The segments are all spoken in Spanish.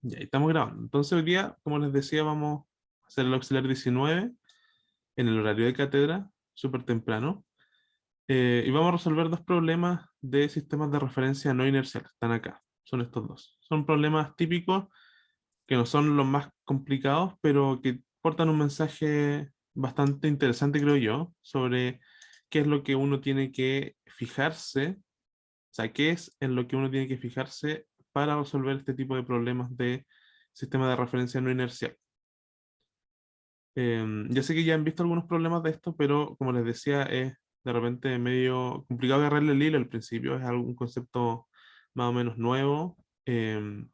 Ya, ahí estamos grabando. Entonces hoy día, como les decía, vamos a hacer el auxiliar 19 en el horario de cátedra, súper temprano. Y vamos a resolver dos problemas de sistemas de referencia no inerciales. Están acá, son estos dos. Son problemas típicos que no son los más complicados, pero que portan un mensaje bastante interesante, creo yo, sobre qué es lo que uno tiene que fijarse, o sea, qué es en lo que uno tiene que fijarse para resolver este tipo de problemas de sistema de referencia no inercial. Ya sé que ya han visto algunos problemas de esto, pero como les decía, es de repente medio complicado agarrarle el hilo al principio, es algún concepto más o menos nuevo, y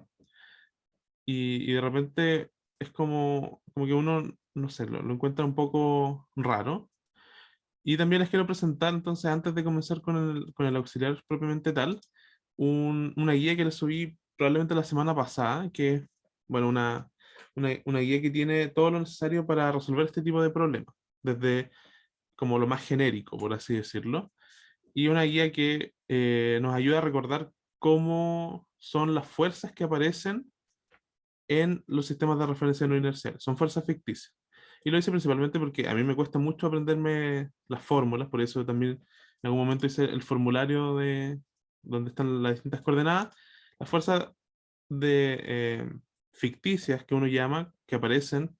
de repente es como que uno, no sé, lo encuentra un poco raro. Y también les quiero presentar, entonces, antes de comenzar con el auxiliar propiamente tal, una guía que les subí probablemente la semana pasada, que es, bueno, una guía que tiene todo lo necesario para resolver este tipo de problemas, desde como lo más genérico, por así decirlo, y una guía que nos ayuda a recordar cómo son las fuerzas que aparecen en los sistemas de referencia no inerciales. Son fuerzas ficticias. Y lo hice principalmente porque a mí me cuesta mucho aprenderme las fórmulas, por eso también en algún momento hice el formulario de donde están las distintas coordenadas. Las fuerzas ficticias que uno llama, que aparecen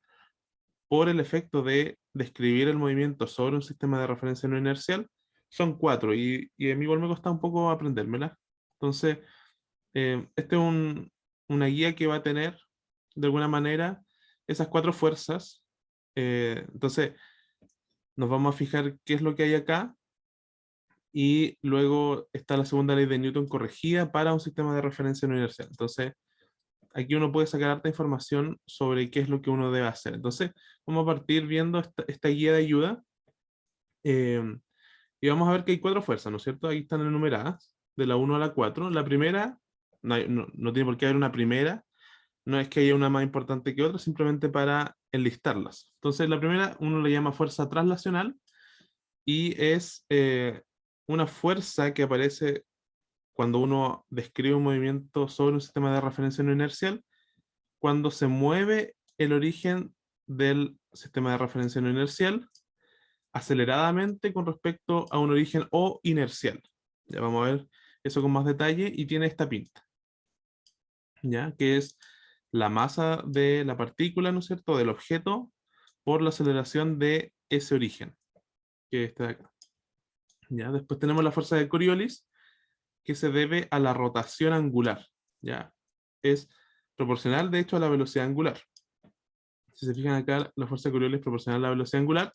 por el efecto de describir el movimiento sobre un sistema de referencia no inercial, son cuatro, y a mí igual me cuesta un poco aprendérmelas. Entonces, este es una guía que va a tener, de alguna manera, esas cuatro fuerzas. Entonces, nos vamos a fijar qué es lo que hay acá, y luego está la segunda ley de Newton corregida para un sistema de referencia no inercial. Entonces, aquí uno puede sacar harta información sobre qué es lo que uno debe hacer. Entonces, vamos a partir viendo esta guía de ayuda, eh, y vamos a ver que hay cuatro fuerzas, ¿no es cierto? Ahí están enumeradas, de la 1 a la 4. La primera, no tiene por qué haber una primera, no es que haya una más importante que otra, simplemente para enlistarlas. Entonces, la primera uno le llama fuerza traslacional, y es una fuerza que aparece cuando uno describe un movimiento sobre un sistema de referencia no inercial, cuando se mueve el origen del sistema de referencia no inercial aceleradamente con respecto a un origen O inercial. Ya vamos a ver eso con más detalle, y tiene esta pinta, ¿ya? Que es la masa de la partícula, ¿no es cierto?, del objeto por la aceleración de ese origen, que está de acá. ¿Ya? Después tenemos la fuerza de Coriolis, que se debe a la rotación angular, ¿ya? Es proporcional, de hecho, a la velocidad angular. Si se fijan acá, la fuerza de Coriolis es proporcional a la velocidad angular,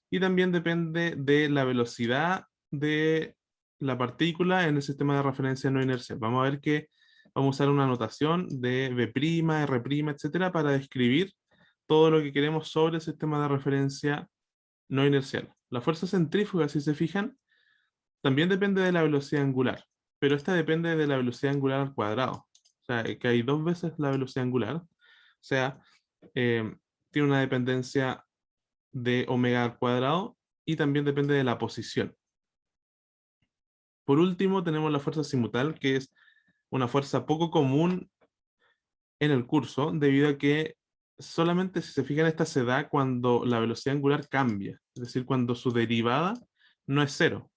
y también depende de la velocidad de la partícula en el sistema de referencia no inercial. Vamos a ver que vamos a usar una notación de V', R', etcétera, para describir todo lo que queremos sobre el sistema de referencia no inercial. La fuerza centrífuga, si se fijan, también depende de la velocidad angular, pero esta depende de la velocidad angular al cuadrado. O sea, que hay dos veces la velocidad angular. O sea, tiene una dependencia de omega al cuadrado, y también depende de la posición. Por último, tenemos la fuerza zimutal, que es una fuerza poco común en el curso, debido a que solamente, si se fijan, esta se da cuando la velocidad angular cambia, es decir, cuando su derivada no es cero.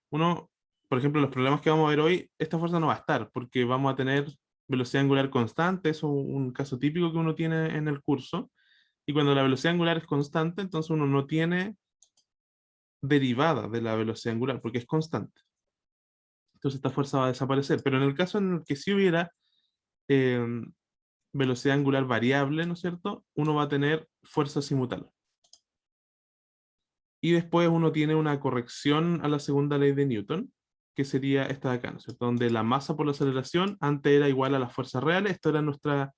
Uno, por ejemplo, los problemas que vamos a ver hoy, esta fuerza no va a estar, porque vamos a tener velocidad angular constante, es un caso típico que uno tiene en el curso, y cuando la velocidad angular es constante, entonces uno no tiene derivada de la velocidad angular, porque es constante. Entonces esta fuerza va a desaparecer. Pero en el caso en el que sí hubiera eh, velocidad angular variable, ¿no es cierto?, uno va a tener fuerza simultánea. Y después uno tiene una corrección a la segunda ley de Newton, que sería esta de acá, ¿no es cierto?, donde la masa por la aceleración antes era igual a las fuerzas reales. Esto era nuestra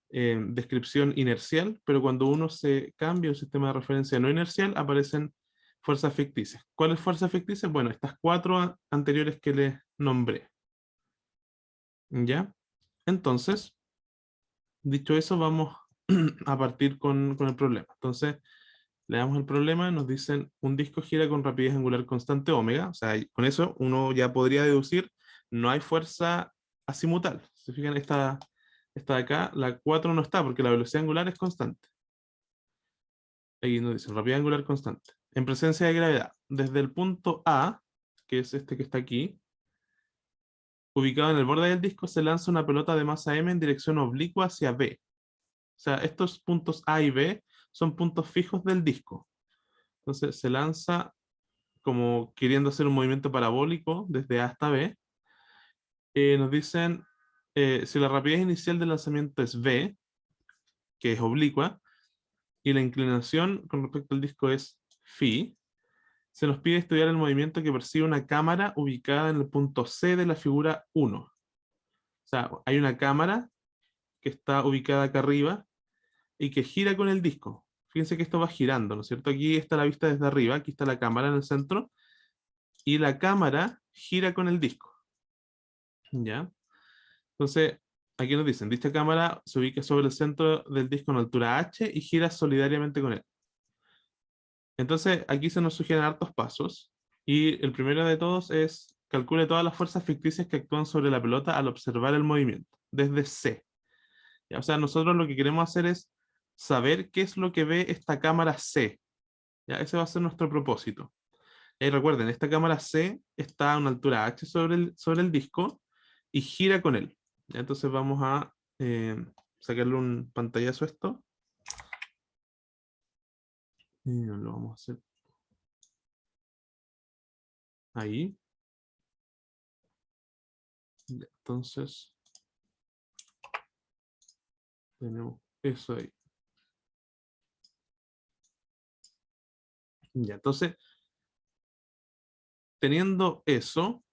descripción inercial, pero cuando uno se cambia un sistema de referencia no inercial, aparecen fuerzas ficticias. ¿Cuáles fuerzas ficticias? Bueno, estas cuatro anteriores que les nombré. ¿Ya? Entonces, dicho eso, vamos a partir con el problema. Entonces, le damos el problema, nos dicen un disco gira con rapidez angular constante omega. O sea, con eso uno ya podría deducir, no hay fuerza azimutal. ¿Se fijan? Esta de acá, la 4 no está porque la velocidad angular es constante. Ahí nos dice rapidez angular constante. En presencia de gravedad, desde el punto A, que es este que está aquí, ubicado en el borde del disco, se lanza una pelota de masa m en dirección oblicua hacia B. O sea, estos puntos A y B son puntos fijos del disco. Entonces se lanza como queriendo hacer un movimiento parabólico desde A hasta B. Nos dicen, si la rapidez inicial del lanzamiento es V, que es oblicua, y la inclinación con respecto al disco es phi, se nos pide estudiar el movimiento que percibe una cámara ubicada en el punto C de la figura 1. O sea, hay una cámara que está ubicada acá arriba y que gira con el disco. Fíjense que esto va girando, ¿no es cierto? Aquí está la vista desde arriba, aquí está la cámara en el centro, y la cámara gira con el disco. ¿Ya? Entonces, aquí nos dicen, dicha cámara se ubica sobre el centro del disco en altura h y gira solidariamente con él. Entonces, aquí se nos sugieren hartos pasos, y el primero de todos es calcule todas las fuerzas ficticias que actúan sobre la pelota al observar el movimiento, desde C. ¿Ya? O sea, nosotros lo que queremos hacer es saber qué es lo que ve esta cámara C. ¿Ya? Ese va a ser nuestro propósito. Y recuerden, esta cámara C está a una altura h sobre el disco y gira con él. ¿Ya? Entonces vamos a sacarle un pantallazo a esto. Y lo vamos a hacer ahí. Ya, entonces tenemos eso ahí. Ya, entonces, teniendo eso,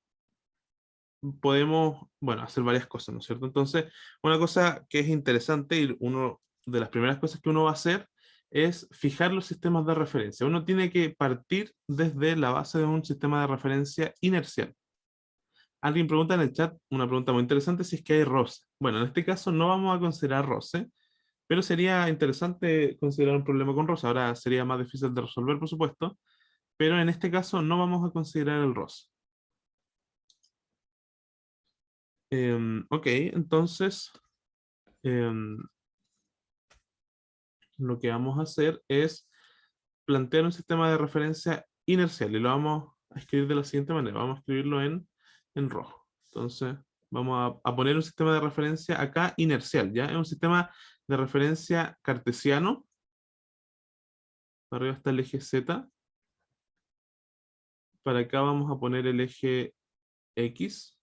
podemos, bueno, hacer varias cosas, ¿no es cierto? Entonces, una cosa que es interesante y una de las primeras cosas que uno va a hacer es fijar los sistemas de referencia. Uno tiene que partir desde la base de un sistema de referencia inercial. Alguien pregunta en el chat una pregunta muy interesante si es que hay roce. Bueno, en este caso no vamos a considerar roce, pero sería interesante considerar un problema con roce. Ahora sería más difícil de resolver, por supuesto, pero en este caso no vamos a considerar el roce. Ok, entonces em, lo que vamos a hacer es plantear un sistema de referencia inercial y lo vamos a escribir de la siguiente manera. Vamos a escribirlo en rojo. Entonces, vamos a poner un sistema de referencia acá inercial, ¿ya? Es un sistema de referencia cartesiano. Para arriba está el eje Z. Para acá vamos a poner el eje X.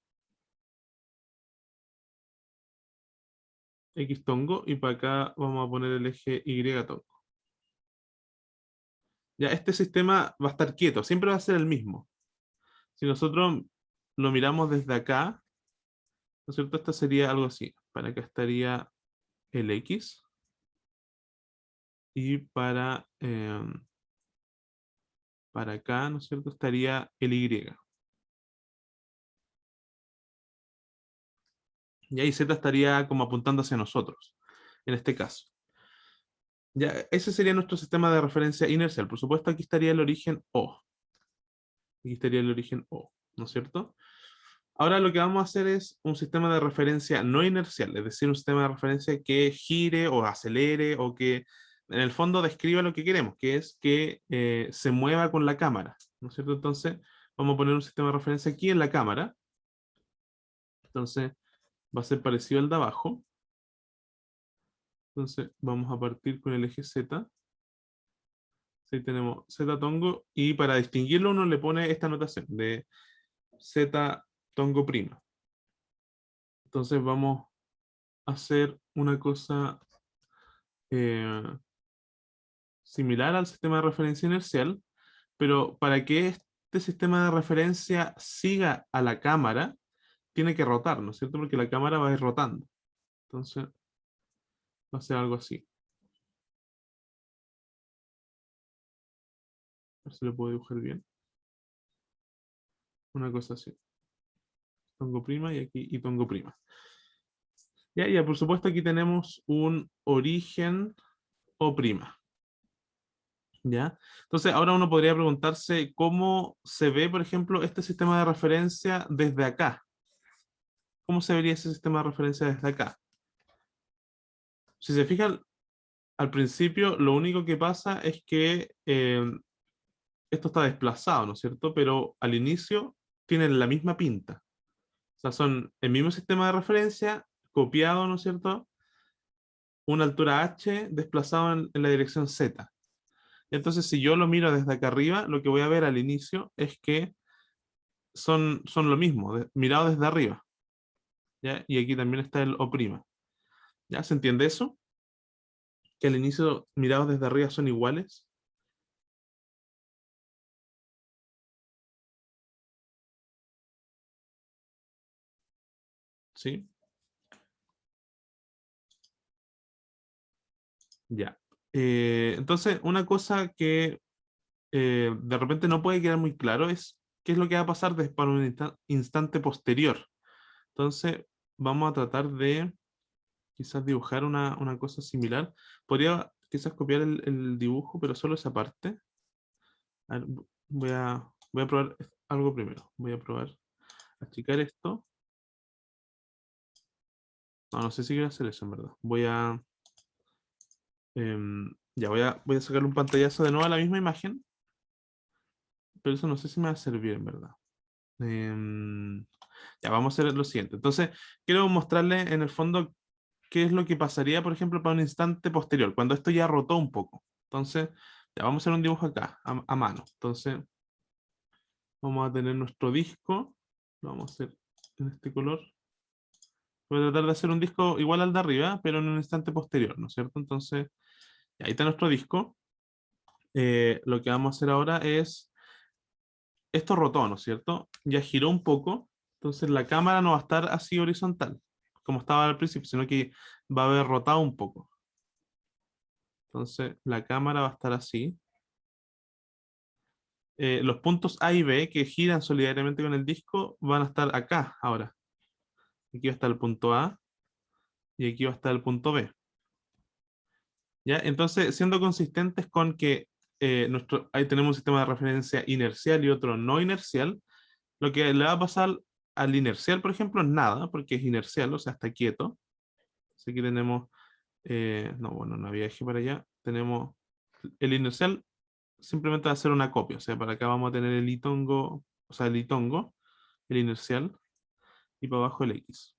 X tongo. Y para acá vamos a poner el eje Y tongo. Ya, este sistema va a estar quieto, siempre va a ser el mismo. Si nosotros lo miramos desde acá, ¿no es cierto? Esto sería algo así. Para acá estaría el X y para acá, ¿no es cierto? Estaría el Y. Y ahí Z estaría como apuntando hacia nosotros, en este caso. Ya, ese sería nuestro sistema de referencia inercial. Por supuesto, aquí estaría el origen O. Aquí estaría el origen O, ¿no es cierto? Ahora lo que vamos a hacer es un sistema de referencia no inercial, es decir, un sistema de referencia que gire o acelere o que en el fondo describa lo que queremos, que es que se mueva con la cámara, ¿no es cierto? Entonces vamos a poner un sistema de referencia aquí en la cámara. Entonces va a ser parecido al de abajo. Entonces vamos a partir con el eje Z. Ahí tenemos Z tongo y para distinguirlo uno le pone esta notación de Z tongo prima. Entonces vamos a hacer una cosa eh, similar al sistema de referencia inercial, pero para que este sistema de referencia siga a la cámara, tiene que rotar, ¿no es cierto? Porque la cámara va a ir rotando. Entonces va a ser algo así. A ver si lo puedo dibujar bien. Una cosa así. Tongo prima y aquí y tongo prima. Ya, por supuesto aquí tenemos un origen O prima. ¿Ya? Entonces ahora uno podría preguntarse cómo se ve, por ejemplo, este sistema de referencia desde acá. ¿Cómo se vería ese sistema de referencia desde acá? Si se fijan, al principio lo único que pasa es que esto está desplazado, ¿no es cierto? Pero al inicio tienen la misma pinta. O sea, son el mismo sistema de referencia, copiado, ¿no es cierto? Una altura h desplazado en la dirección z. Entonces, si yo lo miro desde acá arriba, lo que voy a ver al inicio es que son lo mismo, mirado desde arriba. ¿Ya? Y aquí también está el O'. ¿Ya? ¿Se entiende eso? Que al inicio mirados desde arriba son iguales. ¿Sí? Ya. Entonces, una cosa que de repente no puede quedar muy claro es qué es lo que va a pasar para un instante posterior. Entonces, vamos a tratar de quizás dibujar una cosa similar. Podría quizás copiar el dibujo, pero solo esa parte. A ver, voy a probar algo primero. Voy a probar achicar esto. No, no sé si quiero hacer eso en verdad. Ya voy a sacar un pantallazo de nuevo a la misma imagen, pero eso no sé si me va a servir en verdad. Em, ya, vamos a hacer lo siguiente. Entonces, quiero mostrarle en el fondo qué es lo que pasaría, por ejemplo, para un instante posterior, cuando esto ya rotó un poco. Entonces, ya vamos a hacer un dibujo acá, a mano. Entonces, vamos a tener nuestro disco. Lo vamos a hacer en este color. Voy a tratar de hacer un disco igual al de arriba, pero en un instante posterior, ¿no es cierto? Entonces, ya, ahí está nuestro disco. Lo que vamos a hacer ahora es, esto rotó, ¿no es cierto? Ya giró un poco, entonces la cámara no va a estar así horizontal, como estaba al principio, sino que va a haber rotado un poco. Entonces la cámara va a estar así. Los puntos A y B que giran solidariamente con el disco van a estar acá ahora. Aquí va a estar el punto A y aquí va a estar el punto B. ¿Ya? Entonces, siendo consistentes con que ahí tenemos un sistema de referencia inercial y otro no inercial, lo que le va a pasar al inercial, por ejemplo, es nada, porque es inercial, o sea, está quieto. Así que tenemos, no, bueno, no había eje para allá. Tenemos el inercial, simplemente va a ser una copia, o sea, para acá vamos a tener el itongo, o sea, el itongo, el inercial, y para abajo el X.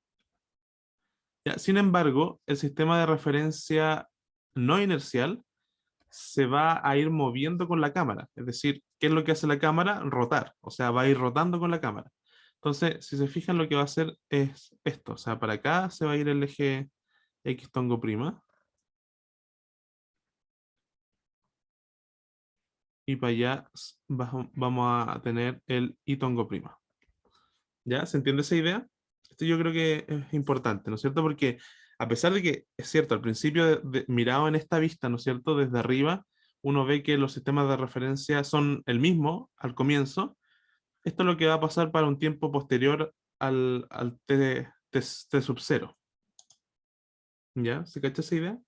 Ya, sin embargo, el sistema de referencia no inercial se va a ir moviendo con la cámara. Es decir, ¿qué es lo que hace la cámara? Rotar, o sea, va a ir rotando con la cámara. Entonces, si se fijan, lo que va a hacer es esto, o sea, para acá se va a ir el eje X tongo prima, y para allá vamos a tener el Y tongo prima. ¿Ya? ¿Se entiende esa idea? Esto yo creo que es importante, ¿no es cierto? Porque a pesar de que es cierto, al principio mirado en esta vista, ¿no es cierto? Desde arriba, uno ve que los sistemas de referencia son el mismo al comienzo. Esto es lo que va a pasar para un tiempo posterior al T sub 0. ¿Ya? ¿Se cacha esa idea?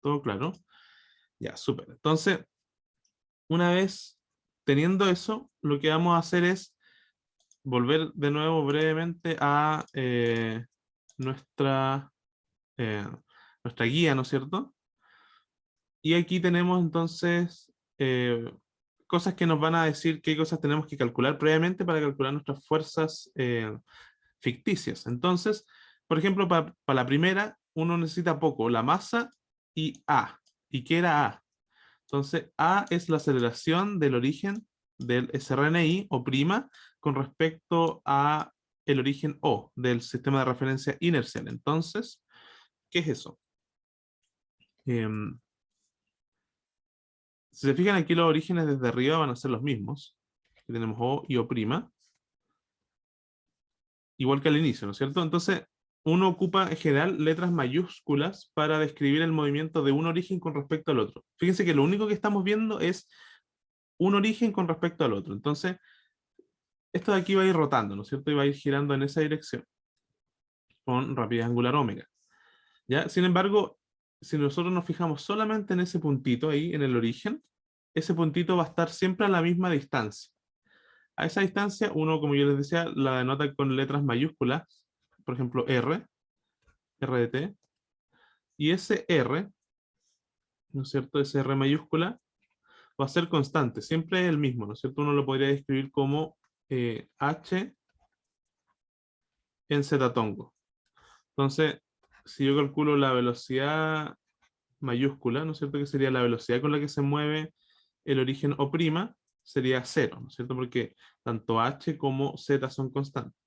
¿Todo claro? Ya, súper. Entonces, una vez teniendo eso, lo que vamos a hacer es volver de nuevo brevemente a nuestra, eh, nuestra guía, ¿no es cierto? Y aquí tenemos entonces cosas que nos van a decir qué cosas tenemos que calcular previamente para calcular nuestras fuerzas ficticias. Entonces, por ejemplo, para la primera, uno necesita poco, la masa y A. ¿Y qué era A? Entonces, A es la aceleración del origen del SRNI o prima con respecto a el origen O del sistema de referencia inercial. Entonces, ¿qué es eso? Em, si se fijan aquí, los orígenes desde arriba van a ser los mismos. Aquí tenemos O y O prima, igual que al inicio, ¿no es cierto? Entonces, uno ocupa en general letras mayúsculas para describir el movimiento de un origen con respecto al otro. Fíjense que lo único que estamos viendo es un origen con respecto al otro. Entonces, esto de aquí va a ir rotando, ¿no es cierto? Y va a ir girando en esa dirección, con rapidez angular omega. ¿Ya? Sin embargo, si nosotros nos fijamos solamente en ese puntito ahí, en el origen, ese puntito va a estar siempre a la misma distancia. A esa distancia, uno, como yo les decía, la denota con letras mayúsculas, por ejemplo, R de t, y ese R, ¿no es cierto? Ese R mayúscula va a ser constante, siempre es el mismo, ¿no es cierto? Uno lo podría describir como H en Z tongo. Entonces, si yo calculo la velocidad mayúscula, ¿no es cierto? Que sería la velocidad con la que se mueve el origen O', sería cero, ¿no es cierto? Porque tanto H como Z son constantes.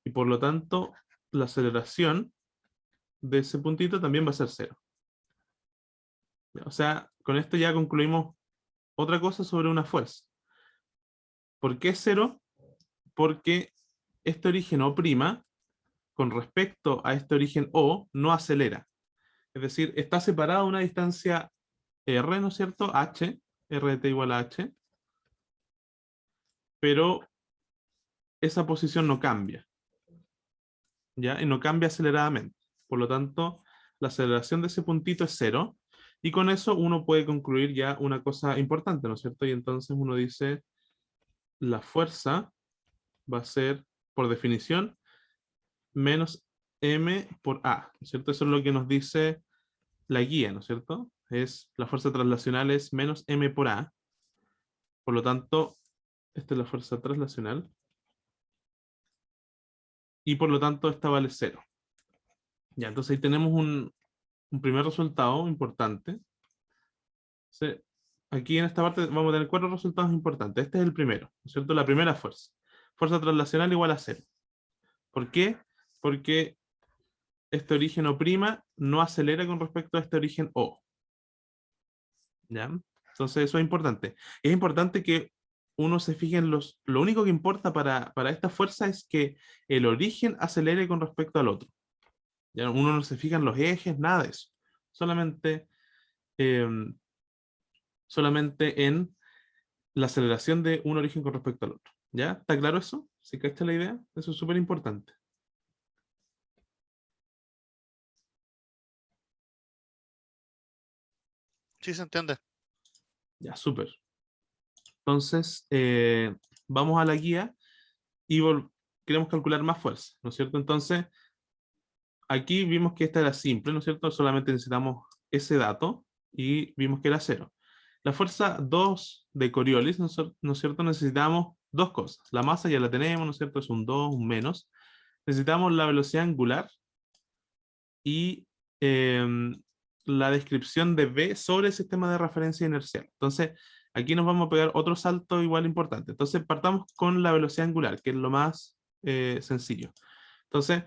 Y por lo tanto, la aceleración de ese puntito también va a ser cero. O sea, con esto ya concluimos otra cosa sobre una fuerza. ¿Por qué cero? Porque este origen O', con respecto a este origen O, no acelera. Es decir, está separado a una distancia R, ¿no es cierto? H, R de t igual a H, pero esa posición no cambia, ¿ya? Y no cambia aceleradamente. Por lo tanto, la aceleración de ese puntito es cero, y con eso uno puede concluir ya una cosa importante, ¿no es cierto? Y entonces uno dice, la fuerza va a ser, por definición, menos m por a, ¿no es cierto? Eso es lo que nos dice la guía, ¿no es cierto? Es, la fuerza traslacional es menos m por a, por lo tanto, esta es la fuerza traslacional, y por lo tanto esta vale cero. Ya, entonces ahí tenemos un primer resultado importante. Entonces, aquí en esta parte vamos a tener 4 resultados importantes. Este es el primero, ¿no es cierto? La primera fuerza. Fuerza traslacional igual a cero. ¿Por qué? Porque este origen O' no acelera con respecto a este origen O. ¿Ya? Entonces eso es importante. Es importante que uno se fije en los... Lo único que importa para esta fuerza es que el origen acelere con respecto al otro. ¿Ya? Uno no se fija en los ejes, nada de eso. Solamente, eh, solamente en la aceleración de un origen con respecto al otro. ¿Ya? ¿Está claro eso? ¿Se cacha la idea? Eso es súper importante. Sí, se entiende. Ya, súper. Entonces, vamos a la guía y queremos calcular más fuerza, ¿no es cierto? Entonces, aquí vimos que esta era simple, ¿no es cierto? Solamente necesitamos ese dato y vimos que era cero. La fuerza 2 de Coriolis, ¿no es cierto? Necesitamos dos cosas. La masa ya la tenemos, ¿no es cierto? Es un 2, un menos. Necesitamos la velocidad angular y la descripción de B sobre el sistema de referencia inercial. Entonces, aquí nos vamos a pegar otro salto igual importante. Entonces, partamos con la velocidad angular, que es lo más sencillo. Entonces,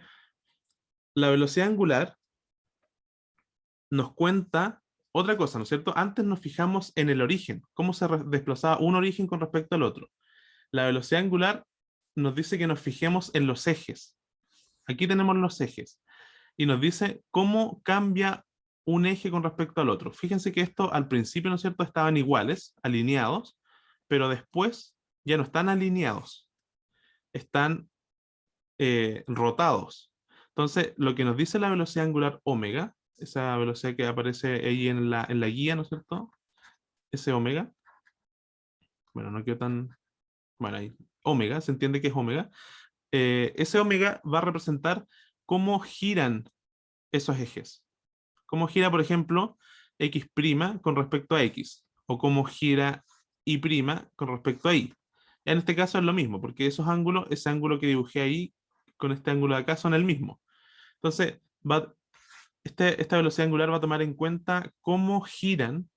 la velocidad angular nos cuenta otra cosa, ¿no es cierto? Antes nos fijamos en el origen, cómo se desplazaba un origen con respecto al otro. La velocidad angular nos dice que nos fijemos en los ejes. Aquí tenemos los ejes. Y nos dice cómo cambia un eje con respecto al otro. Fíjense que esto al principio, ¿no es cierto?, estaban iguales, alineados, pero después ya no están alineados, están rotados. Entonces, lo que nos dice la velocidad angular omega, esa velocidad que aparece ahí en la guía, ¿no es cierto? Ese omega, bueno, no quedó tan, bueno, ahí, omega, se entiende que es omega. Ese omega va a representar cómo giran esos ejes. Cómo gira, por ejemplo, X' con respecto a X, o cómo gira Y' con respecto a Y. En este caso es lo mismo, porque esos ángulos, ese ángulo que dibujé ahí con este ángulo de acá son el mismo. Entonces, esta velocidad angular va a tomar en cuenta cómo giran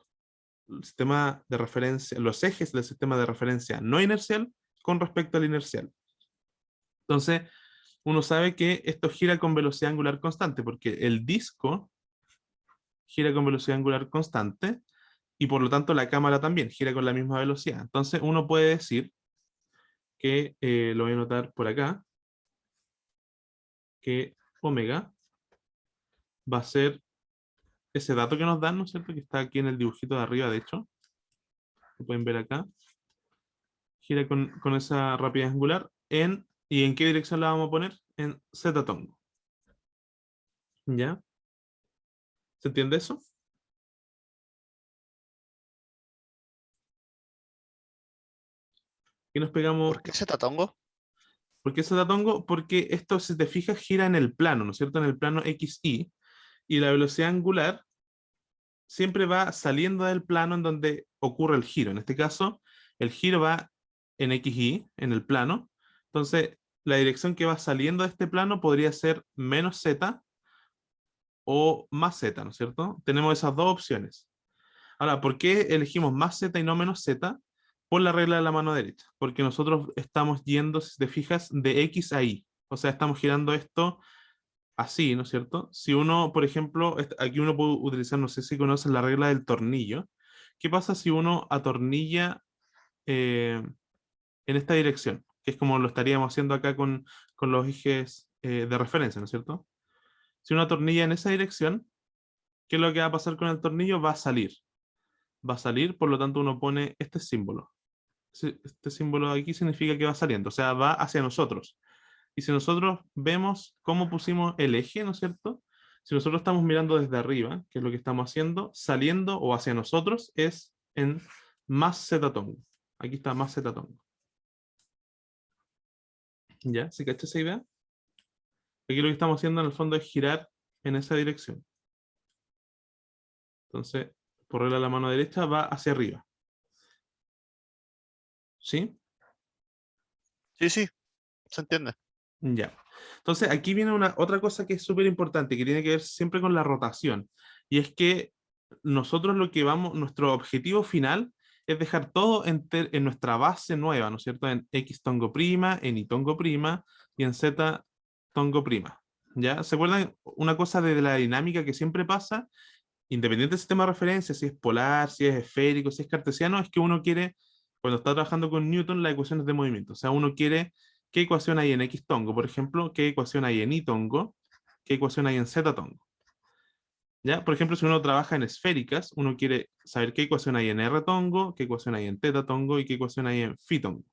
el sistema de referencia, los ejes del sistema de referencia no inercial con respecto al inercial. Entonces, uno sabe que esto gira con velocidad angular constante, porque el disco gira con velocidad angular constante y por lo tanto la cámara también gira con la misma velocidad. Entonces uno puede decir que, lo voy a anotar por acá, que omega va a ser ese dato que nos dan, ¿no es cierto? Que está aquí en el dibujito de arriba, de hecho, lo pueden ver acá, gira con esa rapidez angular ¿y en qué dirección la vamos a poner? En z tongo. ¿Ya? ¿Se entiende eso? Aquí nos pegamos. ¿Por qué Zetatongo? ¿Por qué Zetatongo? Porque esto, si te fijas, gira en el plano, ¿no es cierto? En el plano XY. Y la velocidad angular siempre va saliendo del plano en donde ocurre el giro. En este caso, el giro va en XY, en el plano. Entonces, la dirección que va saliendo de este plano podría ser menos Z o más Z, ¿no es cierto? Tenemos esas dos opciones. Ahora, ¿por qué elegimos más Z y no menos Z? Por la regla de la mano derecha. Porque nosotros estamos yendo, si te fijas, de X a Y. O sea, estamos girando esto así, ¿no es cierto? Si uno, por ejemplo, aquí uno puede utilizar, no sé si conocen la regla del tornillo. ¿Qué pasa si uno atornilla en esta dirección? Que es como lo estaríamos haciendo acá con los ejes de referencia, ¿no es cierto? Si uno atornilla en esa dirección, ¿qué es lo que va a pasar con el tornillo? Va a salir. Va a salir, por lo tanto uno pone este símbolo. Este símbolo de aquí significa que va saliendo, o sea, va hacia nosotros. Y si nosotros vemos cómo pusimos el eje, ¿no es cierto? Si nosotros estamos mirando desde arriba, que es lo que estamos haciendo, saliendo o hacia nosotros es en más zetatongo. Aquí está más zetatongo. ¿Ya? ¿Se cacha esa idea? Aquí lo que estamos haciendo en el fondo es girar en esa dirección. Entonces, por regla de la mano derecha va hacia arriba. ¿Sí? Sí, sí, se entiende. Ya. Entonces, aquí viene otra cosa que es súper importante, que tiene que ver siempre con la rotación. Y es que nosotros lo que vamos, nuestro objetivo final es dejar todo en nuestra base nueva, ¿no es cierto? En X tongo prima, en Y tongo prima y en Z tongo prima. ¿Ya? ¿Se acuerdan una cosa de la dinámica que siempre pasa? Independiente del sistema de referencia, si es polar, si es esférico, si es cartesiano, es que uno quiere, cuando está trabajando con Newton, las ecuaciones de movimiento. O sea, uno quiere qué ecuación hay en X tongo, por ejemplo, qué ecuación hay en Y tongo, qué ecuación hay en Z tongo. ¿Ya? Por ejemplo, si uno trabaja en esféricas, uno quiere saber qué ecuación hay en R tongo, qué ecuación hay en teta tongo y qué ecuación hay en phi tongo.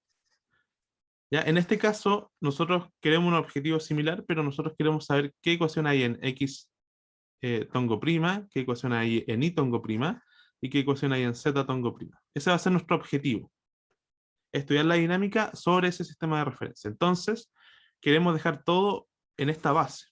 ¿Ya? En este caso, nosotros queremos un objetivo similar, pero nosotros queremos saber qué ecuación hay en X tongo prima, qué ecuación hay en Y tongo prima y qué ecuación hay en Z tongo prima. Ese va a ser nuestro objetivo. Estudiar la dinámica sobre ese sistema de referencia. Entonces, queremos dejar todo en esta base.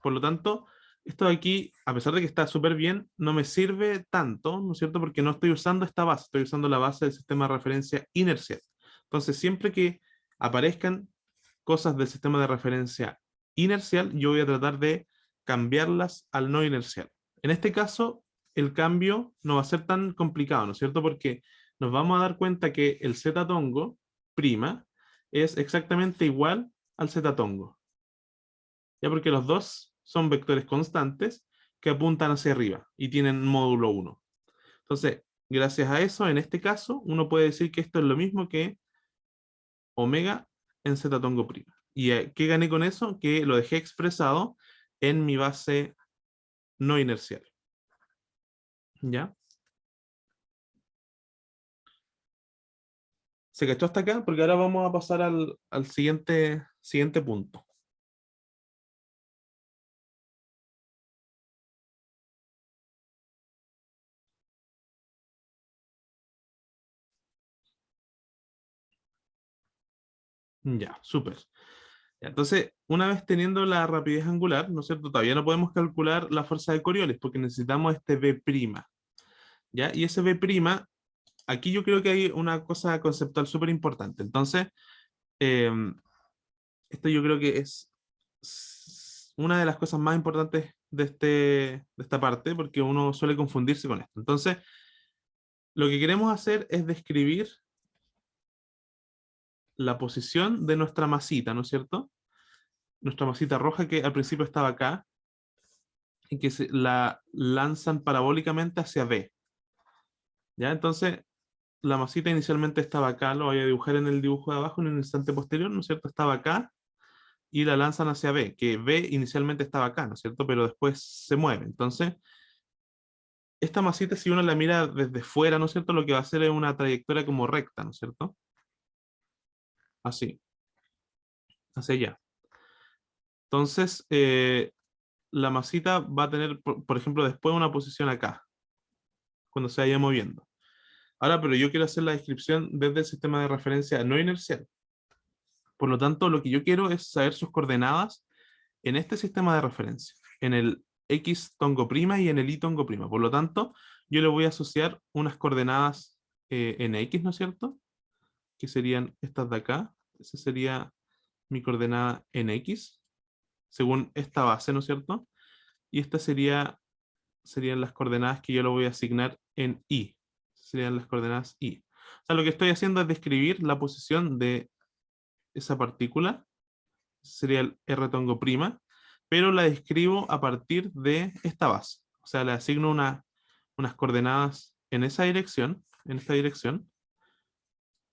Por lo tanto, esto de aquí, a pesar de que está súper bien, no me sirve tanto, ¿no es cierto? Porque no estoy usando esta base, estoy usando la base del sistema de referencia inercial. Entonces, siempre que aparezcan cosas del sistema de referencia inercial, yo voy a tratar de cambiarlas al no inercial. En este caso, el cambio no va a ser tan complicado, ¿no es cierto? Porque nos vamos a dar cuenta que el z tongo prima es exactamente igual al z tongo. Ya porque los dos son vectores constantes que apuntan hacia arriba y tienen módulo 1. Entonces, gracias a eso, en este caso, uno puede decir que esto es lo mismo que omega en z tongo prima. ¿Y qué gané con eso? Que lo dejé expresado en mi base no inercial. ¿Ya? ¿Se cachó hasta acá? Porque ahora vamos a pasar al siguiente punto. Ya, súper. Entonces, una vez teniendo la rapidez angular, ¿no es cierto? Todavía no podemos calcular la fuerza de Coriolis porque necesitamos este B', ¿ya? Y ese B', aquí yo creo que hay una cosa conceptual súper importante. Entonces, eh, esto yo creo que es una de las cosas más importantes de esta parte porque uno suele confundirse con esto. Entonces, lo que queremos hacer es describir la posición de nuestra masita, ¿no es cierto? Nuestra masita roja que al principio estaba acá y que se la lanzan parabólicamente hacia B. ¿Ya? Entonces, la masita inicialmente estaba acá, lo voy a dibujar en el dibujo de abajo en el instante posterior, ¿no es cierto? Estaba acá y la lanzan hacia B, que B inicialmente estaba acá, ¿no es cierto? Pero después se mueve. Entonces, esta masita, si uno la mira desde fuera, ¿no es cierto? Lo que va a hacer es una trayectoria como recta, ¿no es cierto? Así, hacia allá. Entonces, la masita va a tener, por ejemplo, después una posición acá, cuando se vaya moviendo. Ahora, pero yo quiero hacer la descripción desde el sistema de referencia no inercial. Por lo tanto, lo que yo quiero es saber sus coordenadas en este sistema de referencia, en el X tongo prima y en el Y tongo prima. Por lo tanto, yo le voy a asociar unas coordenadas en X, ¿no es cierto? Que serían estas de acá. Esa sería mi coordenada en X, según esta base, ¿no es cierto? Y esta serían las coordenadas que yo le voy a asignar en Y. Serían las coordenadas Y. O sea, lo que estoy haciendo es describir la posición de esa partícula, sería el R tongo prima, pero la describo a partir de esta base. O sea, le asigno unas coordenadas en esa dirección, en esta dirección,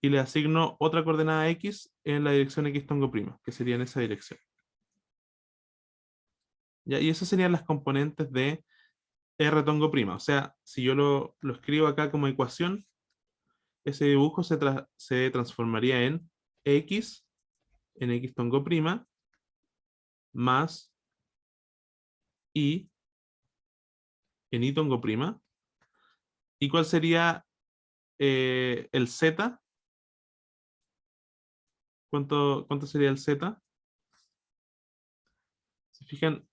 y le asigno otra coordenada X en la dirección X tongo prima, que sería en esa dirección. ¿Ya? Y esas serían las componentes de R tongo prima. O sea, si yo lo escribo acá como ecuación, ese dibujo se transformaría en X tongo prima, más Y en Y tongo prima. ¿Y cuál sería el Z? ¿Cuánto sería el Z? Si fijan,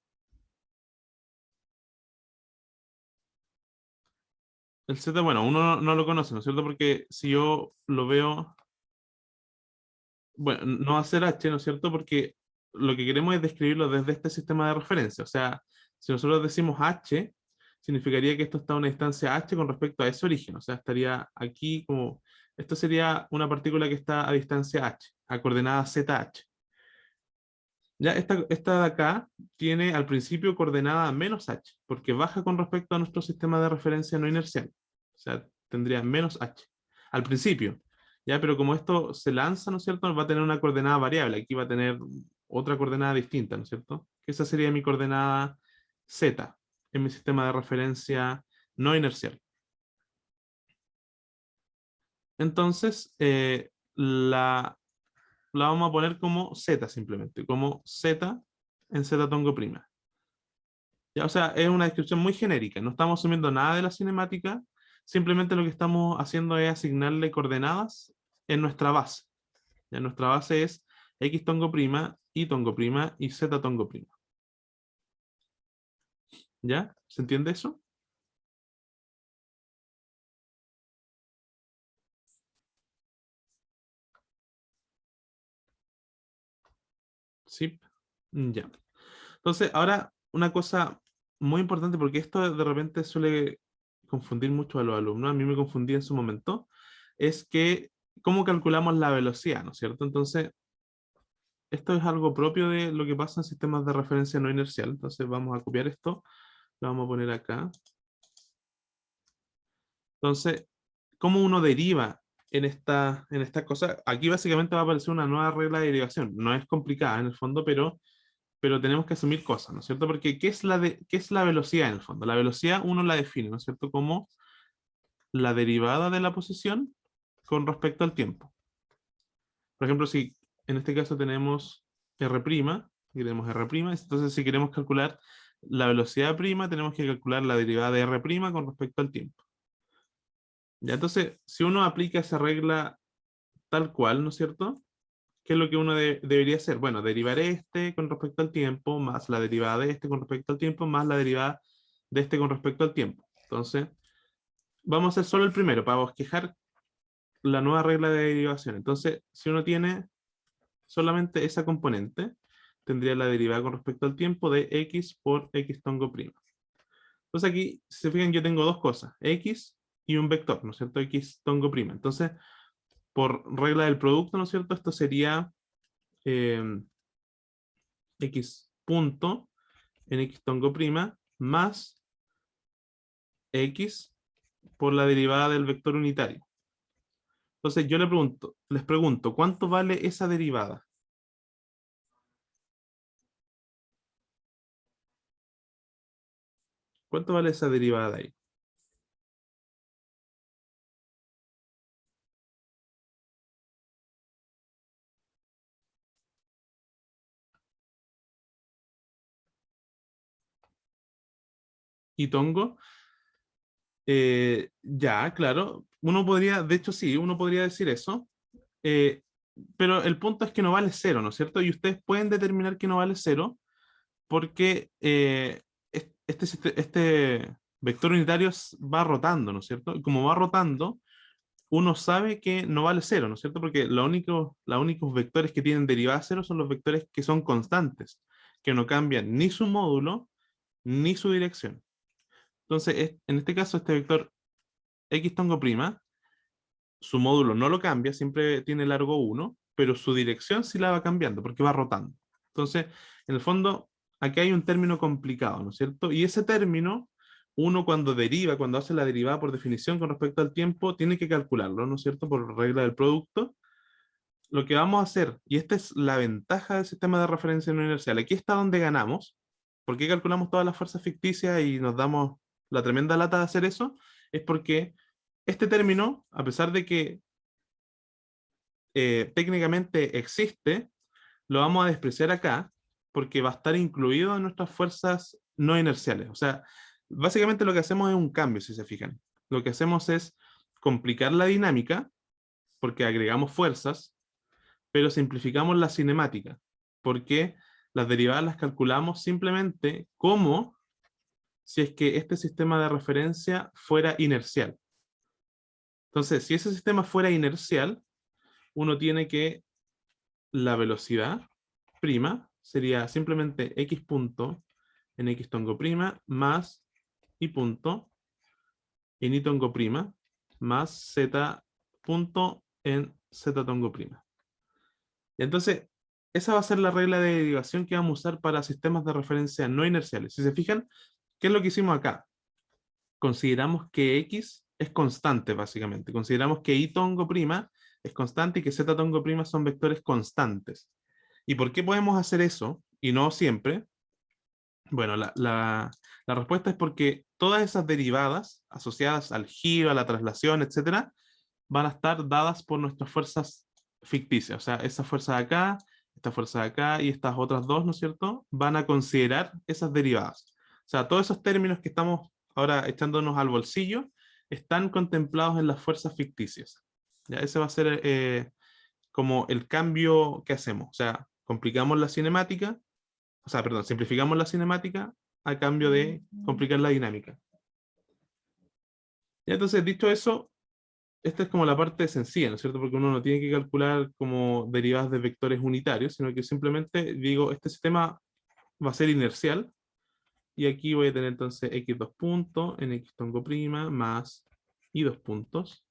el Z, bueno, uno no lo conoce, ¿no es cierto? Porque si yo lo veo, bueno, no va a ser H, ¿no es cierto? Porque lo que queremos es describirlo desde este sistema de referencia. O sea, si nosotros decimos H, significaría que esto está a una distancia H con respecto a ese origen. O sea, estaría aquí como, esto sería una partícula que está a distancia H, a coordenada ZH. Ya esta de acá tiene al principio coordenada menos h, porque baja con respecto a nuestro sistema de referencia no inercial. O sea, tendría menos h al principio. Ya, pero como esto se lanza, ¿no es cierto? Va a tener una coordenada variable. Aquí va a tener otra coordenada distinta, ¿no es cierto? Esa sería mi coordenada z en mi sistema de referencia no inercial. Entonces, la vamos a poner como z simplemente, como z en z tongo prima. Ya, o sea, es una descripción muy genérica, no estamos asumiendo nada de la cinemática, simplemente lo que estamos haciendo es asignarle coordenadas en nuestra base. Ya, nuestra base es X tongo prima, Y tongo prima y Z tongo prima. ¿Ya? ¿Se entiende eso? Sí. Ya. Entonces, ahora una cosa muy importante, porque esto de repente suele confundir mucho a los alumnos, a mí me confundía en su momento, es que cómo calculamos la velocidad, ¿no es cierto? Entonces, esto es algo propio de lo que pasa en sistemas de referencia no inercial. Entonces vamos a copiar esto, lo vamos a poner acá. Entonces, ¿cómo uno deriva en esta cosa? Aquí básicamente va a aparecer una nueva regla de derivación. No es complicada en el fondo, pero tenemos que asumir cosas, ¿no es cierto? Porque ¿qué es la velocidad en el fondo? La velocidad uno la define, ¿no es cierto? Como la derivada de la posición con respecto al tiempo. Por ejemplo, si en este caso tenemos R', y tenemos R', entonces si queremos calcular la velocidad prima, tenemos que calcular la derivada de R' con respecto al tiempo. Ya, entonces, si uno aplica esa regla tal cual, ¿no es cierto? ¿Qué es lo que uno debería hacer? Bueno, derivar este con respecto al tiempo, más la derivada de este con respecto al tiempo, más la derivada de este con respecto al tiempo. Entonces, vamos a hacer solo el primero, para bosquejar la nueva regla de derivación. Entonces, si uno tiene solamente esa componente, tendría la derivada con respecto al tiempo de x por x tongo prima. Entonces aquí, si se fijan, yo tengo dos cosas, x y un vector, ¿no es cierto? X tongo prima. Entonces, por regla del producto, ¿no es cierto? Esto sería eh, x punto en x tongo prima más x por la derivada del vector unitario. Entonces yo les pregunto, ¿cuánto vale esa derivada? ¿Cuánto vale esa derivada de ahí? Y tongo, ya, claro. uno podría, de hecho sí, uno podría decir eso, eh, pero el punto es que no vale cero, ¿no es cierto? Y ustedes pueden determinar que no vale cero porque este vector unitario va rotando, ¿no es cierto? Y como va rotando, uno sabe que no vale cero, ¿no es cierto? Porque los únicos vectores que tienen derivada cero son los vectores que son constantes, que no cambian ni su módulo ni su dirección. Entonces, en este caso, este vector x tongo prima, su módulo no lo cambia, siempre tiene largo 1, pero su dirección sí la va cambiando porque va rotando. Entonces, en el fondo, aquí hay un término complicado, ¿no es cierto? Y ese término, uno cuando deriva, cuando hace la derivada por definición con respecto al tiempo, tiene que calcularlo, ¿no es cierto? Por regla del producto. Lo que vamos a hacer, y esta es la ventaja del sistema de referencia no inercial, aquí está donde ganamos. ¿Por qué calculamos todas las fuerzas ficticias y nos damos la tremenda lata de hacer eso? Es porque este término, a pesar de que técnicamente existe, lo vamos a despreciar acá porque va a estar incluido en nuestras fuerzas no inerciales. O sea, básicamente lo que hacemos es un cambio, si se fijan. Lo que hacemos es complicar la dinámica porque agregamos fuerzas, pero simplificamos la cinemática porque las derivadas las calculamos simplemente como si es que este sistema de referencia fuera inercial. Entonces, si ese sistema fuera inercial, uno tiene que la velocidad prima sería simplemente x punto en x tongo prima más y punto en y tongo prima más z punto en z tongo prima. Y entonces, esa va a ser la regla de derivación que vamos a usar para sistemas de referencia no inerciales. Si se fijan, ¿qué es lo que hicimos acá? Consideramos que x es constante, básicamente. Consideramos que y tongo prima es constante y que z tongo prima son vectores constantes. ¿Y por qué podemos hacer eso y no siempre? Bueno, la respuesta es porque todas esas derivadas asociadas al giro, a la traslación, etcétera, van a estar dadas por nuestras fuerzas ficticias. O sea, esa fuerza de acá, esta fuerza de acá y estas otras dos, ¿no es cierto? Van a considerar esas derivadas. O sea, todos esos términos que estamos ahora echándonos al bolsillo están contemplados en las fuerzas ficticias. ¿Ya? Ese va a ser como el cambio que hacemos. O sea, complicamos la cinemática, o sea, perdón, simplificamos la cinemática a cambio de complicar la dinámica. Y entonces, dicho eso, esta es como la parte sencilla, ¿no es cierto? Porque uno no tiene que calcular como derivadas de vectores unitarios, sino que simplemente digo, este sistema va a ser inercial, y aquí voy a tener entonces x dos puntos en x tongo prima más y dos puntos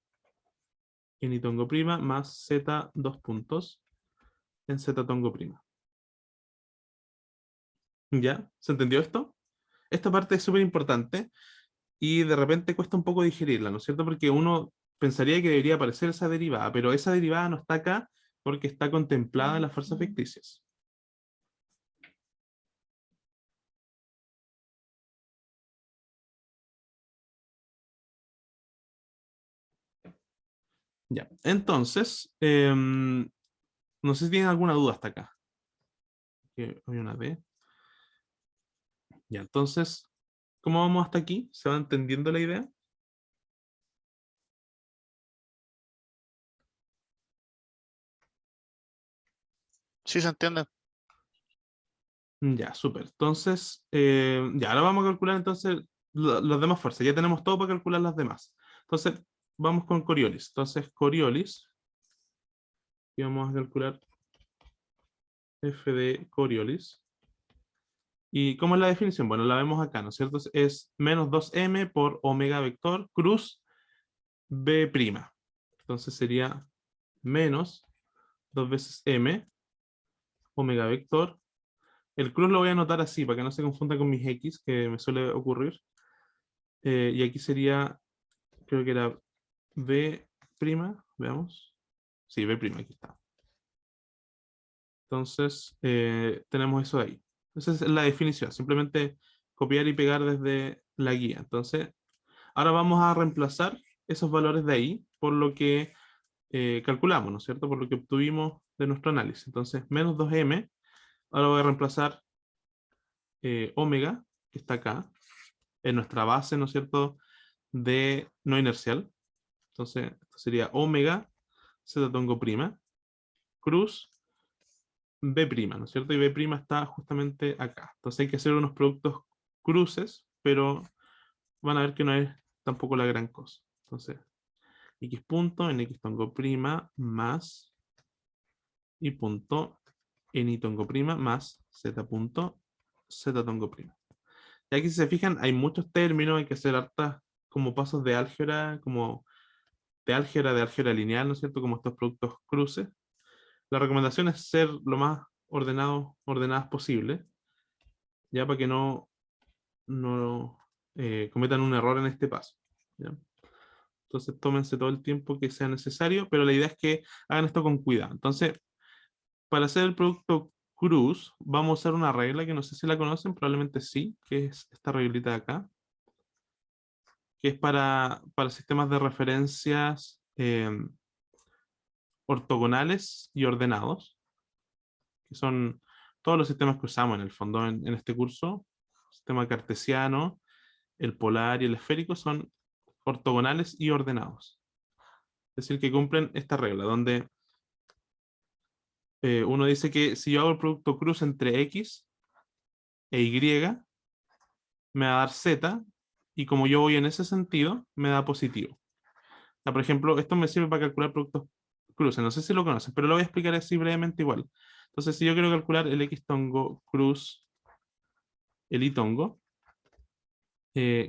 en y tongo prima más z dos puntos en z tongo prima. ¿Ya? ¿Se entendió esto? Esta parte es súper importante y de repente cuesta un poco digerirla, ¿no es cierto? Porque uno pensaría que debería aparecer esa derivada, pero esa derivada no está acá porque está contemplada en las fuerzas ficticias. Ya, entonces, no sé si tienen alguna duda hasta acá. Aquí hay una D. Ya, entonces, ¿cómo vamos hasta aquí? ¿Se va entendiendo la idea? Sí, se entiende. Ya, súper. Entonces, ya, ahora vamos a calcular entonces las demás fuerzas. Ya tenemos todo para calcular las demás. Entonces, vamos con Coriolis. Entonces, Coriolis, y vamos a calcular f de Coriolis. ¿Y cómo es la definición? Bueno, la vemos acá, ¿no es cierto? Es menos 2m por omega vector cruz b'. Entonces sería menos 2 veces m omega vector. El cruz lo voy a anotar así, para que no se confunda con mis x, que me suele ocurrir. Y aquí sería, creo que era b', veamos. Sí, b', aquí está. Entonces, tenemos eso ahí. Esa es la definición, simplemente copiar y pegar desde la guía. Entonces, ahora vamos a reemplazar esos valores de ahí por lo que calculamos, ¿no es cierto? Por lo que obtuvimos de nuestro análisis. Entonces, menos 2m, ahora voy a reemplazar omega, que está acá, en nuestra base, ¿no es cierto?, de no inercial. Entonces, esto sería omega z tongo prima, cruz B', ¿no es cierto? Y B' está justamente acá. Entonces hay que hacer unos productos cruces, pero van a ver que no es tampoco la gran cosa. Entonces, x punto en x tongo prima más y punto en y tongo prima más z punto z tongo prima. Y aquí si se fijan, hay muchos términos, hay que hacer hartas como pasos de álgebra, como de álgebra lineal, ¿no es cierto? Como estos productos cruces. La recomendación es ser lo más ordenadas posible, ya para que no cometan un error en este paso. ¿Ya? Entonces tómense todo el tiempo que sea necesario, pero la idea es que hagan esto con cuidado. Entonces, para hacer el producto cruz, vamos a usar una regla que no sé si la conocen, probablemente sí, que es esta reglita de acá, que es para sistemas de referencias ortogonales y ordenados, que son todos los sistemas que usamos en el fondo en este curso. El sistema cartesiano, el polar y el esférico son ortogonales y ordenados. Es decir, que cumplen esta regla, donde uno dice que si yo hago el producto cruz entre x e y, me va a dar z, y como yo voy en ese sentido, me da positivo. O sea, por ejemplo, esto me sirve para calcular productos cruces. No sé si lo conocen, pero lo voy a explicar así brevemente igual. Entonces, si yo quiero calcular el x tongo cruz el y tongo,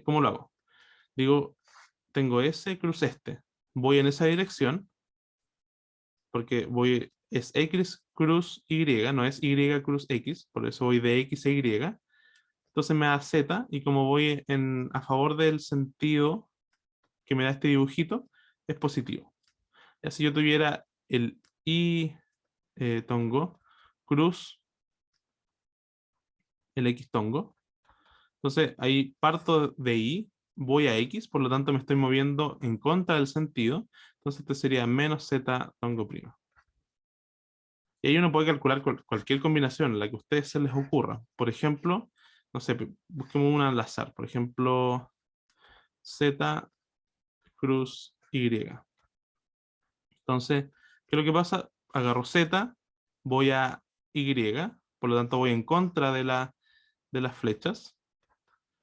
¿cómo lo hago? Digo, tengo S cruz este. Voy en esa dirección, porque es X cruz Y, no es Y cruz X, por eso voy de X a Y. Entonces me da Z, y como voy a favor del sentido que me da este dibujito, es positivo. Y si yo tuviera el Y tongo cruz el X tongo, entonces ahí parto de Y, voy a X, por lo tanto me estoy moviendo en contra del sentido, entonces este sería menos Z tongo prima. Y ahí uno puede calcular cualquier combinación, la que a ustedes se les ocurra. Por ejemplo, no sé, busquemos una al azar. Por ejemplo, Z cruz Y. Entonces, ¿qué es lo que pasa? Agarro Z, voy a Y, por lo tanto voy en contra de las flechas.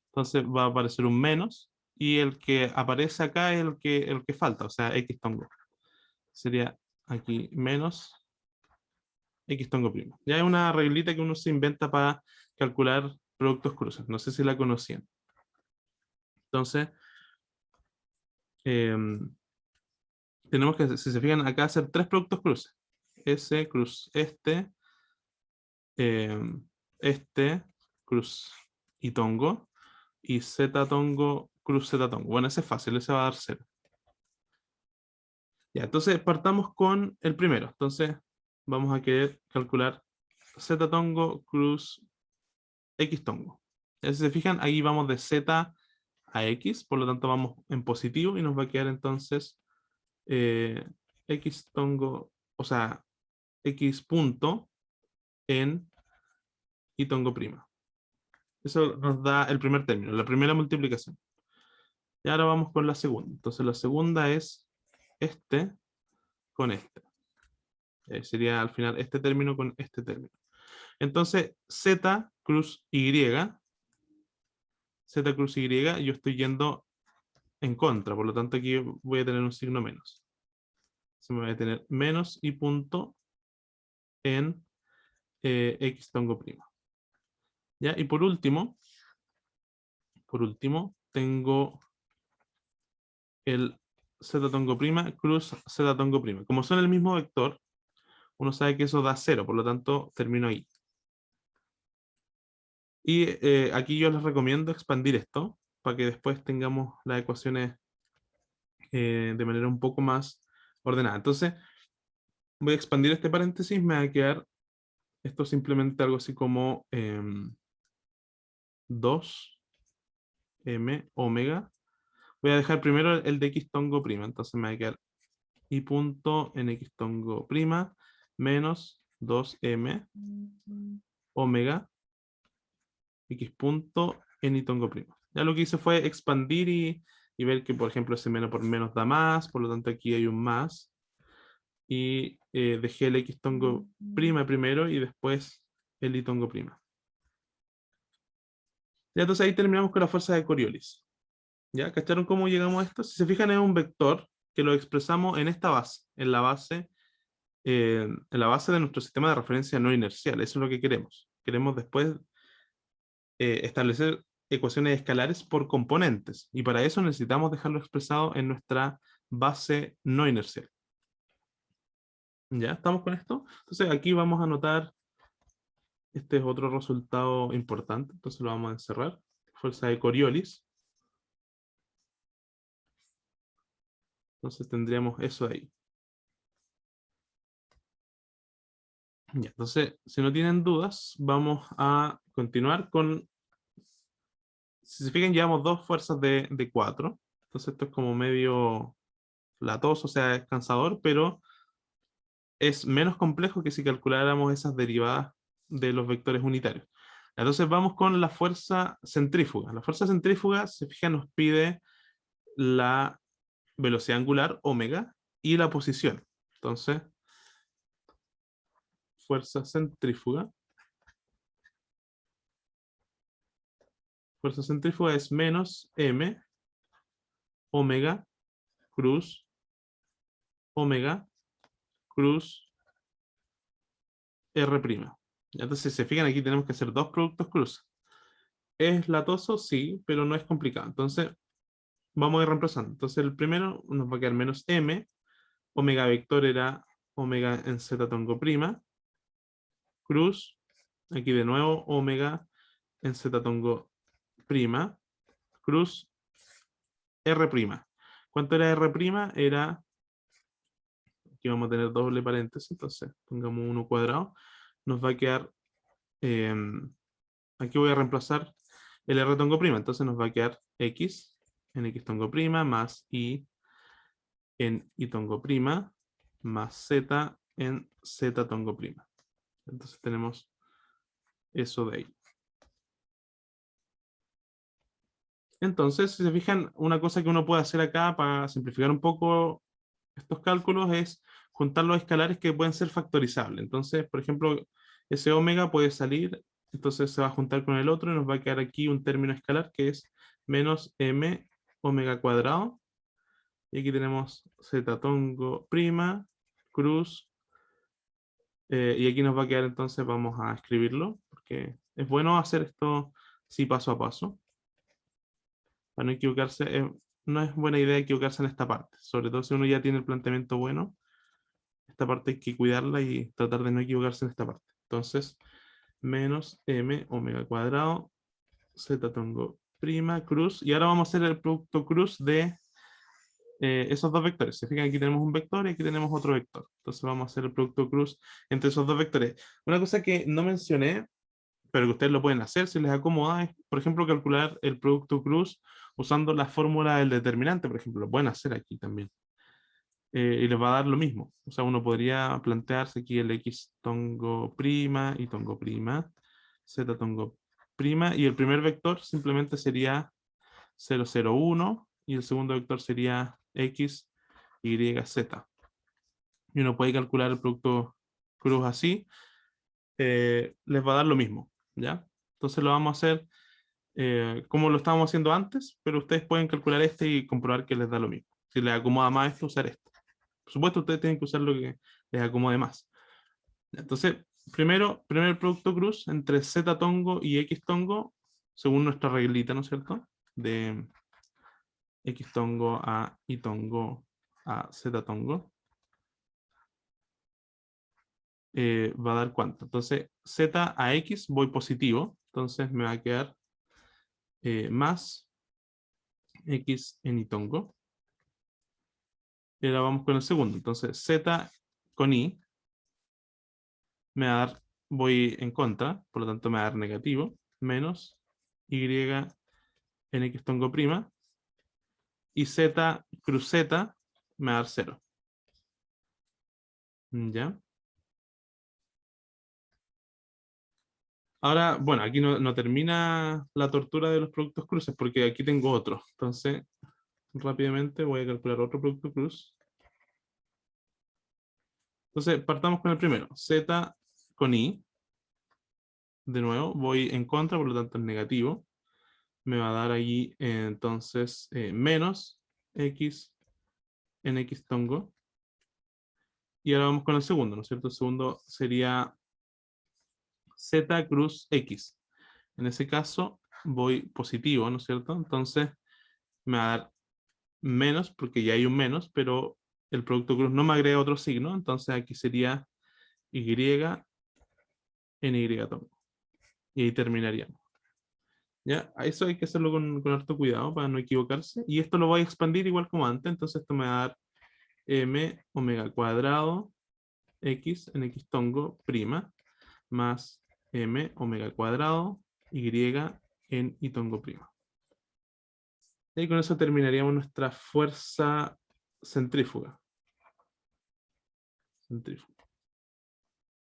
Entonces va a aparecer un menos, y el que aparece acá es el que falta, o sea, X tongo. Sería aquí menos X tongo primo. Ya es una reglita que uno se inventa para calcular productos cruces. No sé si la conocían. Entonces, tenemos que, si se fijan acá, hacer tres productos cruces. S cruz este cruz y tongo, y Z tongo cruz Z tongo. Bueno, ese es fácil, ese va a dar 0. Ya, entonces partamos con el primero. Entonces, vamos a querer calcular Z tongo cruz X tongo. Ya, si se fijan, ahí vamos de Z a X, por lo tanto vamos en positivo, y nos va a quedar entonces X tongo, o sea, X punto en y tongo prima. Eso nos da el primer término, la primera multiplicación. Y ahora vamos con la segunda. Entonces la segunda es este con este. Sería al final este término con este término. Entonces Z cruz Y, yo estoy yendo en contra, por lo tanto aquí voy a tener un signo menos. Se me va a tener menos y punto en X tongo prima. ¿Ya? Y por último, tengo el Z tongo prima cruz Z tongo prima. Como son el mismo vector, uno sabe que eso da 0, por lo tanto termino ahí. Y aquí yo les recomiendo expandir esto, para que después tengamos las ecuaciones de manera un poco más ordenada. Entonces, voy a expandir este paréntesis, me va a quedar esto simplemente algo así como 2m omega. Voy a dejar primero el de x tongo prima, entonces me va a quedar y punto en x tongo prima menos 2m omega x punto en y tongo prima. Ya lo que hice fue expandir y y ver que, por ejemplo, ese menos por menos da más, por lo tanto aquí hay un más. Y dejé el X tongo prima primero y después el Y tongo prima. Ya, entonces ahí terminamos con la fuerza de Coriolis. ¿Ya? ¿Cacharon cómo llegamos a esto? Si se fijan, es un vector que lo expresamos en esta base, en la base de nuestro sistema de referencia no inercial. Eso es lo que queremos. Queremos después establecer ecuaciones escalares por componentes. Y para eso necesitamos dejarlo expresado en nuestra base no inercial. ¿Ya? ¿Estamos con esto? Entonces aquí vamos a anotar, este es otro resultado importante, entonces lo vamos a encerrar. Fuerza de Coriolis. Entonces tendríamos eso de ahí. Ya, entonces, si no tienen dudas, vamos a continuar con... Si se fijan, llevamos dos fuerzas de 4. Entonces esto es como medio latoso, o sea, es cansador, pero es menos complejo que si calculáramos esas derivadas de los vectores unitarios. Entonces vamos con la fuerza centrífuga. La fuerza centrífuga, si se fijan, nos pide la velocidad angular, omega, y la posición. Entonces, fuerza centrífuga. Fuerza centrífuga es menos m, omega, cruz, omega, cruz, r'. Entonces, si se fijan, aquí tenemos que hacer dos productos cruz. ¿Es latoso? Sí, pero no es complicado. Entonces, vamos a ir reemplazando. Entonces, el primero nos va a quedar menos m, omega vector era omega en z tongo prima, cruz, aquí de nuevo omega en z tongo prima, cruz, r'. ¿Cuánto era r'? Era, aquí vamos a tener doble paréntesis, entonces pongamos 1 cuadrado, nos va a quedar, aquí voy a reemplazar el r tongo prima, entonces nos va a quedar x en x tongo prima más y en y tongo prima más z en z tongo prima. Entonces tenemos eso de ahí. Entonces, si se fijan, una cosa que uno puede hacer acá para simplificar un poco estos cálculos es juntar los escalares que pueden ser factorizables. Entonces, por ejemplo, ese omega puede salir, entonces se va a juntar con el otro y nos va a quedar aquí un término escalar que es menos m omega cuadrado. Y aquí tenemos z tongo prima, cruz, y aquí nos va a quedar, entonces vamos a escribirlo, porque es bueno hacer esto así paso a paso. Para no equivocarse, no es buena idea equivocarse en esta parte, sobre todo si uno ya tiene el planteamiento bueno, esta parte hay que cuidarla y tratar de no equivocarse en esta parte. Entonces, menos m omega cuadrado, z tongo prima, cruz, y ahora vamos a hacer el producto cruz de esos dos vectores. Se fijan, aquí tenemos un vector y aquí tenemos otro vector. Entonces vamos a hacer el producto cruz entre esos dos vectores. Una cosa que no mencioné, pero que ustedes lo pueden hacer si les acomoda, es, por ejemplo, calcular el producto cruz usando la fórmula del determinante, por ejemplo. Lo pueden hacer aquí también. Y les va a dar lo mismo. O sea, uno podría plantearse aquí el x tongo prima y tongo prima, z tongo prima, y el primer vector simplemente sería 0, 0, 1, y el segundo vector sería x, y, z. Y uno puede calcular el producto cruz así, les va a dar lo mismo, ¿ya? Entonces lo vamos a hacer como lo estábamos haciendo antes, pero ustedes pueden calcular este y comprobar que les da lo mismo. Si les acomoda más esto, usar esto. Por supuesto, ustedes tienen que usar lo que les acomode más. Entonces, primer producto cruz entre z tongo y x tongo, según nuestra reglita, ¿no es cierto? De x tongo a y tongo a z tongo. Va a dar cuánto. Entonces, z a x voy positivo, entonces me va a quedar más x en y tongo. Y ahora vamos con el segundo. Entonces, z con y me va a dar, voy en contra, por lo tanto me va a dar negativo, menos y en x tongo prima, y z cruz z me va a dar 0. ¿Ya? Ahora, bueno, aquí no termina la tortura de los productos cruces, porque aquí tengo otro. Entonces, rápidamente voy a calcular otro producto cruz. Entonces, partamos con el primero. Z con I. De nuevo, voy en contra, por lo tanto es negativo. Me va a dar ahí entonces menos X en X tongo. Y ahora vamos con el segundo, ¿no es cierto? El segundo sería Z cruz X. En ese caso voy positivo, ¿no es cierto? Entonces me va a dar menos, porque ya hay un menos, pero el producto cruz no me agrega otro signo, entonces aquí sería Y en Y tongo. Y ahí terminaríamos. ¿Ya? A eso hay que hacerlo con harto cuidado para no equivocarse. Y esto lo voy a expandir igual como antes, entonces esto me va a dar m omega cuadrado x en x tongo prima más m omega cuadrado y en y tongo prima. Y con eso terminaríamos nuestra fuerza centrífuga.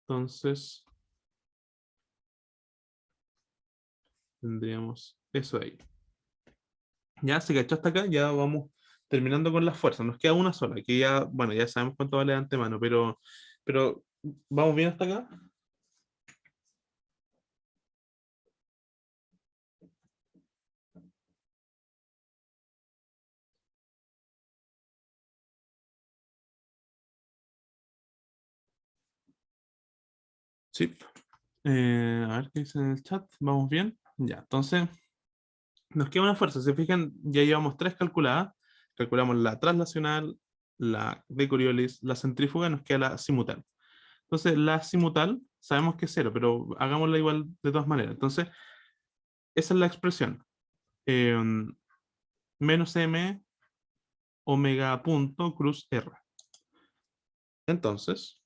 Entonces, tendríamos eso de ahí. Ya se cachó hasta acá, ya vamos terminando con las fuerzas. Nos queda una sola, que ya, bueno, ya sabemos cuánto vale de antemano, pero ¿vamos bien hasta acá? Sí. A ver qué dice en el chat. ¿Vamos bien? Ya, entonces nos queda una fuerza. Si se fijan, ya llevamos tres calculadas. Calculamos la translacional, la de Coriolis, la centrífuga, y nos queda la simutal. Entonces, la simutal sabemos que es cero, pero hagámosla igual de todas maneras. Entonces, esa es la expresión. Eh, menos m omega punto cruz r. Entonces,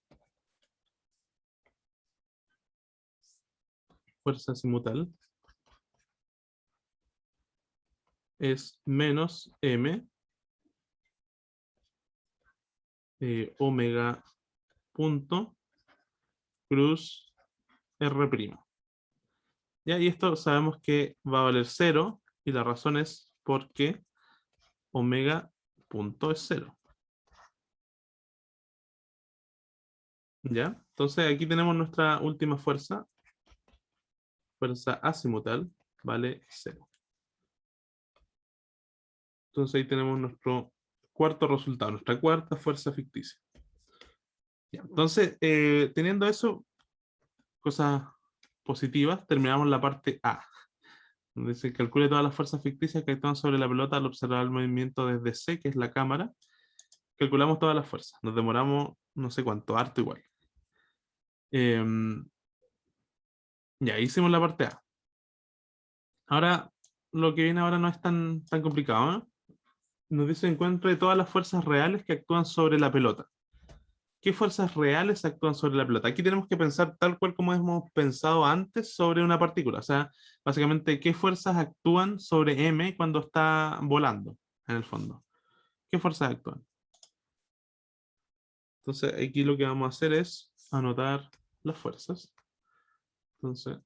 fuerza simutal es menos m omega punto cruz r'. ¿Ya? Y esto sabemos que va a valer 0 y la razón es porque omega punto es 0. ¿Ya? Entonces aquí tenemos nuestra última fuerza. Fuerza azimutal vale 0. Entonces ahí tenemos nuestro cuarto resultado, nuestra cuarta fuerza ficticia. Ya, entonces, teniendo eso, cosas positivas, terminamos la parte A, donde se calcule todas las fuerzas ficticias que actúan sobre la pelota al observar el movimiento desde C, que es la cámara. Calculamos todas las fuerzas. Nos demoramos no sé cuánto, harto igual. Ya hicimos la parte A. Ahora, lo que viene ahora no es tan complicado, ¿no? Nos dice encuentre todas las fuerzas reales que actúan sobre la pelota. ¿Qué fuerzas reales actúan sobre la pelota? Aquí tenemos que pensar tal cual como hemos pensado antes sobre una partícula. O sea, básicamente, ¿qué fuerzas actúan sobre M cuando está volando, en el fondo? ¿Qué fuerzas actúan? Entonces, aquí lo que vamos a hacer es anotar las fuerzas. Entonces,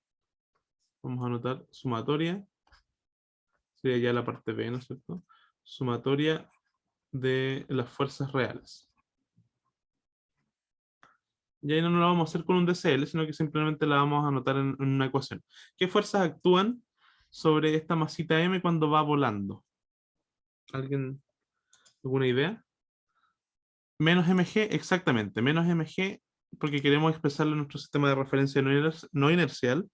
vamos a anotar sumatoria. Sería ya la parte B, ¿no es cierto? Sumatoria de las fuerzas reales. Y ahí no lo vamos a hacer con un DCL, sino que simplemente la vamos a anotar en una ecuación. ¿Qué fuerzas actúan sobre esta masita M cuando va volando? ¿Alguien, alguna idea? Menos mg, exactamente, menos mg, porque queremos expresarlo en nuestro sistema de referencia no inercial,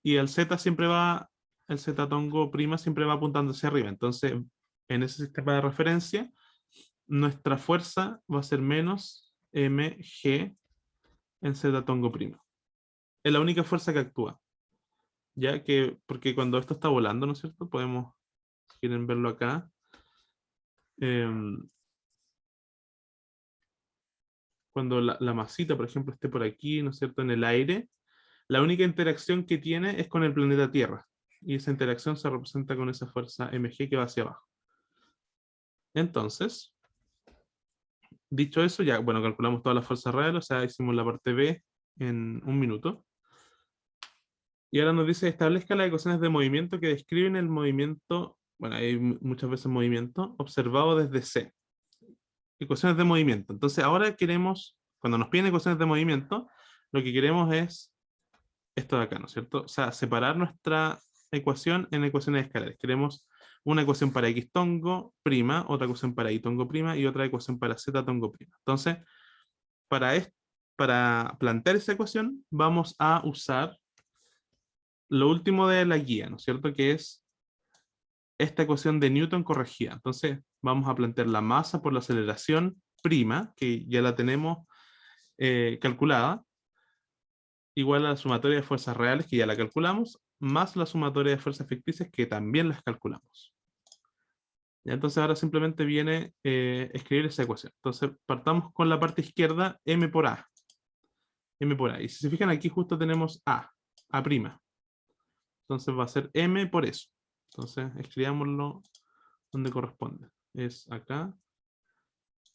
y el z siempre va, el z tongo prima siempre va apuntando hacia arriba. Entonces, en ese sistema de referencia, nuestra fuerza va a ser menos mg en z tongo prima. Es la única fuerza que actúa. Ya que, porque cuando esto está volando, ¿no es cierto? Podemos, si quieren verlo acá. Cuando la masita, por ejemplo, esté por aquí, ¿no es cierto? En el aire, la única interacción que tiene es con el planeta Tierra. Y esa interacción se representa con esa fuerza mg que va hacia abajo. Entonces, dicho eso, ya, bueno, calculamos todas las fuerzas reales, o sea, hicimos la parte B en un minuto. Y ahora nos dice, establezca las ecuaciones de movimiento que describen el movimiento bueno, hay muchas veces movimiento, observado desde C. Ecuaciones de movimiento. Entonces ahora queremos, cuando nos piden ecuaciones de movimiento, lo que queremos es esto de acá, ¿no es cierto? O sea, separar nuestra ecuación en ecuaciones escalares. Queremos una ecuación para x tongo prima, otra ecuación para y tongo prima y otra ecuación para z tongo prima. Entonces, para plantear esa ecuación, vamos a usar lo último de la guía, ¿no es cierto? Que es esta ecuación de Newton corregida. Entonces, vamos a plantear la masa por la aceleración prima, que ya la tenemos calculada, igual a la sumatoria de fuerzas reales, que ya la calculamos, más la sumatoria de fuerzas ficticias, que también las calculamos. Y entonces ahora simplemente viene escribir esa ecuación. Entonces partamos con la parte izquierda, m por a. M por a. Y si se fijan aquí justo tenemos a prima. Entonces va a ser m por eso. Entonces escribámoslo donde corresponde. Es acá.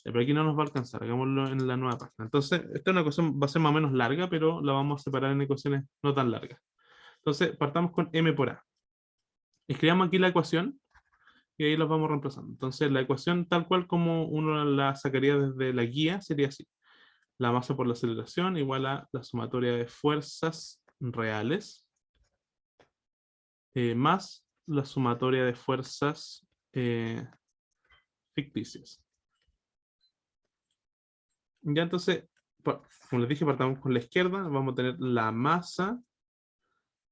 Pero aquí no nos va a alcanzar, hagámoslo en la nueva página. Entonces, esta es una ecuación, va a ser más o menos larga, pero la vamos a separar en ecuaciones no tan largas. Entonces, partamos con m por a. Escribamos aquí la ecuación y ahí los vamos reemplazando. Entonces, la ecuación tal cual como uno la sacaría desde la guía sería así. La masa por la aceleración igual a la sumatoria de fuerzas reales más la sumatoria de fuerzas ficticias. Ya entonces, como les dije, partamos con la izquierda, vamos a tener la masa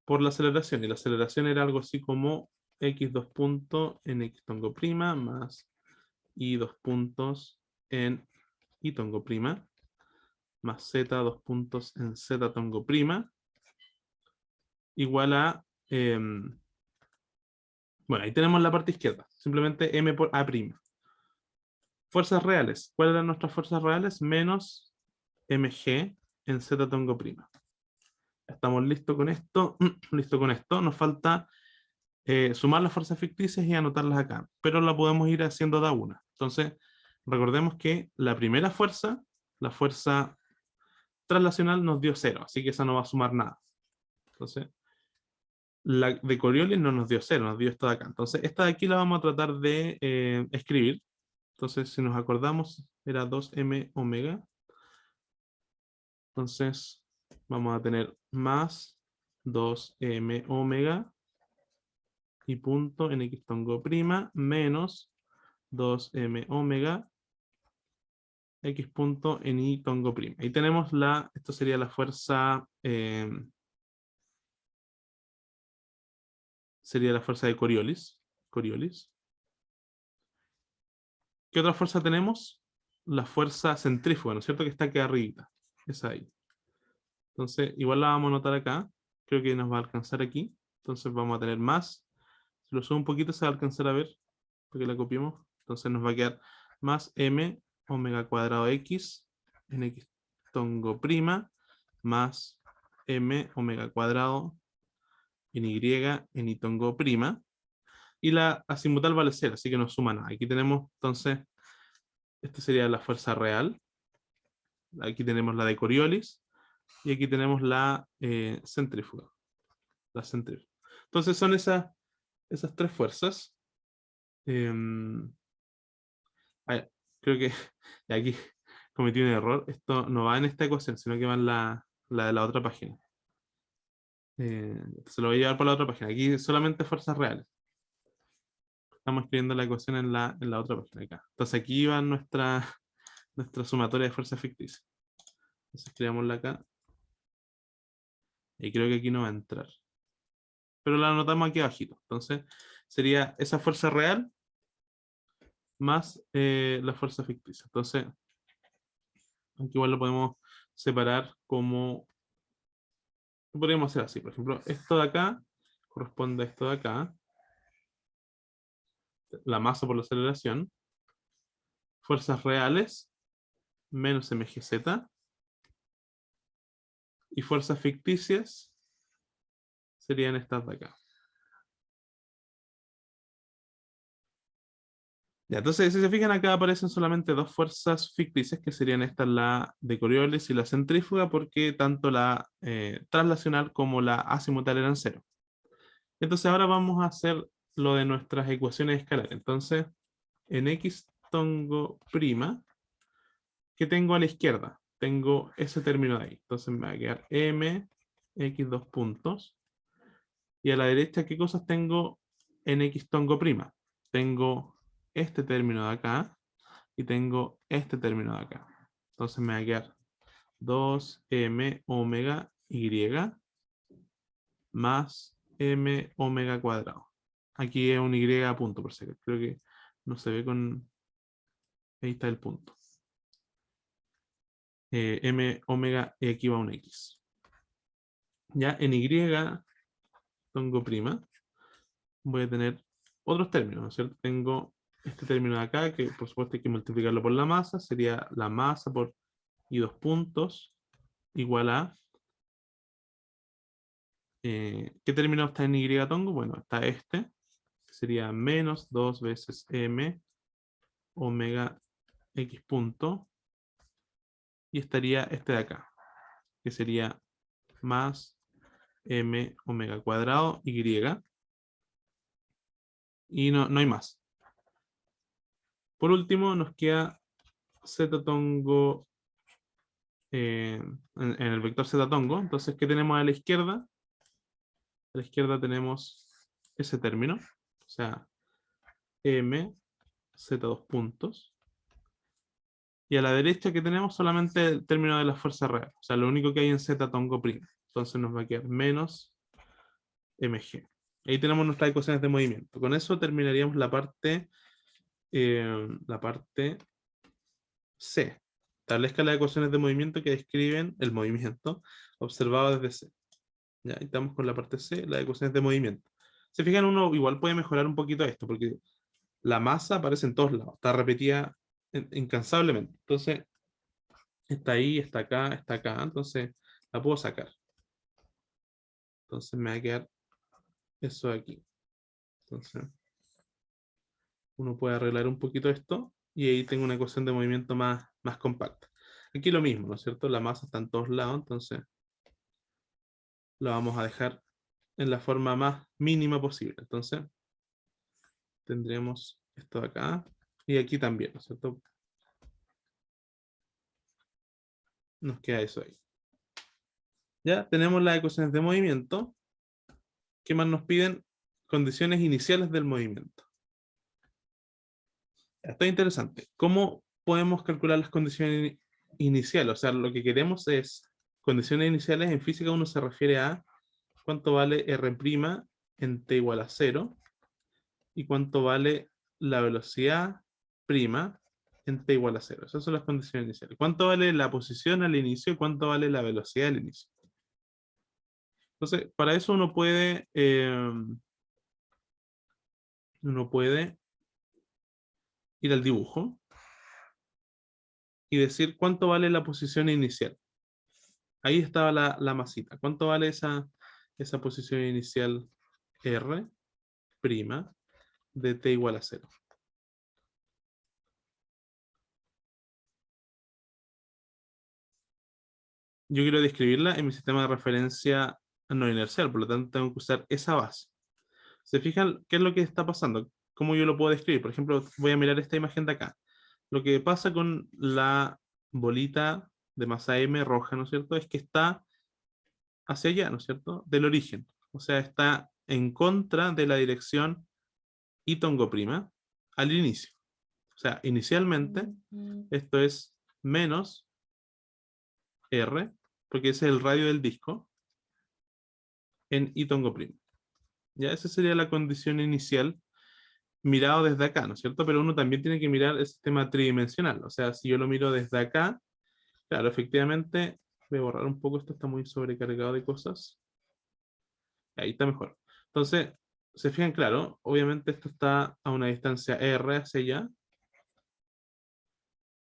por la aceleración, y la aceleración era algo así como x2 puntos en x tongo prima más y2 puntos en y tongo prima más z2 puntos en z tongo prima igual a bueno, ahí tenemos la parte izquierda, simplemente m por a prima. Fuerzas reales, ¿cuáles eran nuestras fuerzas reales? Menos mg en z tongo prima. Estamos listos con esto. Listo con esto. Nos falta sumar las fuerzas ficticias y anotarlas acá. Pero la podemos ir haciendo de a una. Entonces, recordemos que la primera fuerza, la fuerza traslacional, nos dio 0. Así que esa no va a sumar nada. Entonces, la de Coriolis no nos dio 0, nos dio esta de acá. Entonces, esta de aquí la vamos a tratar de escribir. Entonces, si nos acordamos, era 2m omega. Entonces, vamos a tener más 2m omega y punto en x tongo prima menos 2m omega x punto en y tongo prima. Ahí tenemos esto sería la fuerza, sería la fuerza de Coriolis. ¿Qué otra fuerza tenemos? La fuerza centrífuga, ¿no es cierto? Que está aquí arriba. Esa ahí. Entonces, igual la vamos a anotar acá. Creo que nos va a alcanzar aquí. Entonces vamos a tener más. Si lo subo un poquito se va a alcanzar a ver. Porque la copiemos. Entonces nos va a quedar más m omega cuadrado x en x tongo prima más m omega cuadrado en y en y tongo prima. Y la azimutal vale 0, así que no suma nada. Aquí tenemos entonces, esta sería la fuerza real. Aquí tenemos la de Coriolis. Y aquí tenemos la centrífuga. Entonces son esas tres fuerzas. Creo que aquí cometí un error. Esto no va en esta ecuación, sino que va en la de la otra página. Se lo voy a llevar por la otra página. Aquí solamente fuerzas reales. Estamos escribiendo la ecuación en la otra página acá. Entonces aquí va nuestra sumatoria de fuerzas ficticias. Entonces escribámosla acá. Y creo que aquí no va a entrar. Pero la anotamos aquí abajito. Entonces sería esa fuerza real más la fuerza ficticia. Entonces, aquí igual lo podemos separar como... Podríamos hacer así, por ejemplo, esto de acá corresponde a esto de acá. La masa por la aceleración. Fuerzas reales menos mgz. Y fuerzas ficticias serían estas de acá. Ya, entonces, si se fijan acá aparecen solamente dos fuerzas ficticias, que serían esta, la de Coriolis y la centrífuga, porque tanto la traslacional como la azimutal eran 0. Entonces ahora vamos a hacer lo de nuestras ecuaciones escalares. Entonces, en x tongo prima, ¿qué tengo a la izquierda? Tengo ese término de ahí. Entonces me va a quedar m, x dos puntos. Y a la derecha, ¿qué cosas tengo en x tongo prima? Tengo este término de acá y tengo este término de acá. Entonces me va a quedar 2m omega y más m omega cuadrado. Aquí es un y a punto, por si acaso. Creo que no se ve con... Ahí está el punto. M omega equivale a un x. Ya en y tongo prima voy a tener otros términos, ¿no es cierto? Tengo este término de acá, que por supuesto hay que multiplicarlo por la masa, sería la masa por y dos puntos igual a... ¿qué término está en y tongo? Bueno, está este, que sería menos 2 veces m omega x punto, y estaría este de acá, que sería más m omega cuadrado y, y no hay más. Por último, nos queda z tongo en el vector z tongo. Entonces, ¿qué tenemos a la izquierda? A la izquierda tenemos ese término, o sea, m z dos puntos. Y a la derecha que tenemos solamente el término de la fuerza real, o sea, lo único que hay en z tongo prima. Entonces nos va a quedar menos mg. Ahí tenemos nuestras ecuaciones de movimiento. Con eso terminaríamos la parte C. Establezca las ecuaciones de movimiento que describen el movimiento observado desde C. Ya, ahí estamos con la parte C, las ecuaciones de movimiento. Se fijan, uno igual puede mejorar un poquito esto, porque la masa aparece en todos lados, está repetida incansablemente. Entonces, está ahí, está acá, entonces la puedo sacar. Entonces me va a quedar eso de aquí. Entonces, uno puede arreglar un poquito esto y ahí tengo una ecuación de movimiento más compacta. Aquí lo mismo, ¿no es cierto? La masa está en todos lados, entonces lo vamos a dejar en la forma más mínima posible. Entonces, tendremos esto de acá y aquí también, ¿no es cierto? Nos queda eso ahí. Ya tenemos las ecuaciones de movimiento. ¿Qué más nos piden? Condiciones iniciales del movimiento. Esto es interesante. ¿Cómo podemos calcular las condiciones iniciales? O sea, lo que queremos es condiciones iniciales. En física uno se refiere a cuánto vale R' en t igual a 0 y cuánto vale la velocidad prima en t igual a 0. Esas son las condiciones iniciales. ¿Cuánto vale la posición al inicio y cuánto vale la velocidad al inicio? Entonces, para eso uno puede ir al dibujo y decir cuánto vale la posición inicial. Ahí estaba la masita. ¿Cuánto vale esa posición inicial R' de t igual a 0? Yo quiero describirla en mi sistema de referencia no inercial, por lo tanto tengo que usar esa base. ¿Se fijan qué es lo que está pasando? ¿Cómo yo lo puedo describir? Por ejemplo, voy a mirar esta imagen de acá. Lo que pasa con la bolita de masa M roja, ¿no es cierto? Es que está hacia allá, ¿no es cierto? Del origen. O sea, está en contra de la dirección y tongo prima al inicio. O sea, inicialmente esto es menos R, porque ese es el radio del disco, en y tongo prima. Ya, esa sería la condición inicial mirado desde acá, ¿no es cierto? Pero uno también tiene que mirar el sistema tridimensional. O sea, si yo lo miro desde acá, claro, efectivamente, voy a borrar un poco, esto está muy sobrecargado de cosas. Ahí está mejor. Entonces, se fijan, claro, obviamente esto está a una distancia R hacia allá,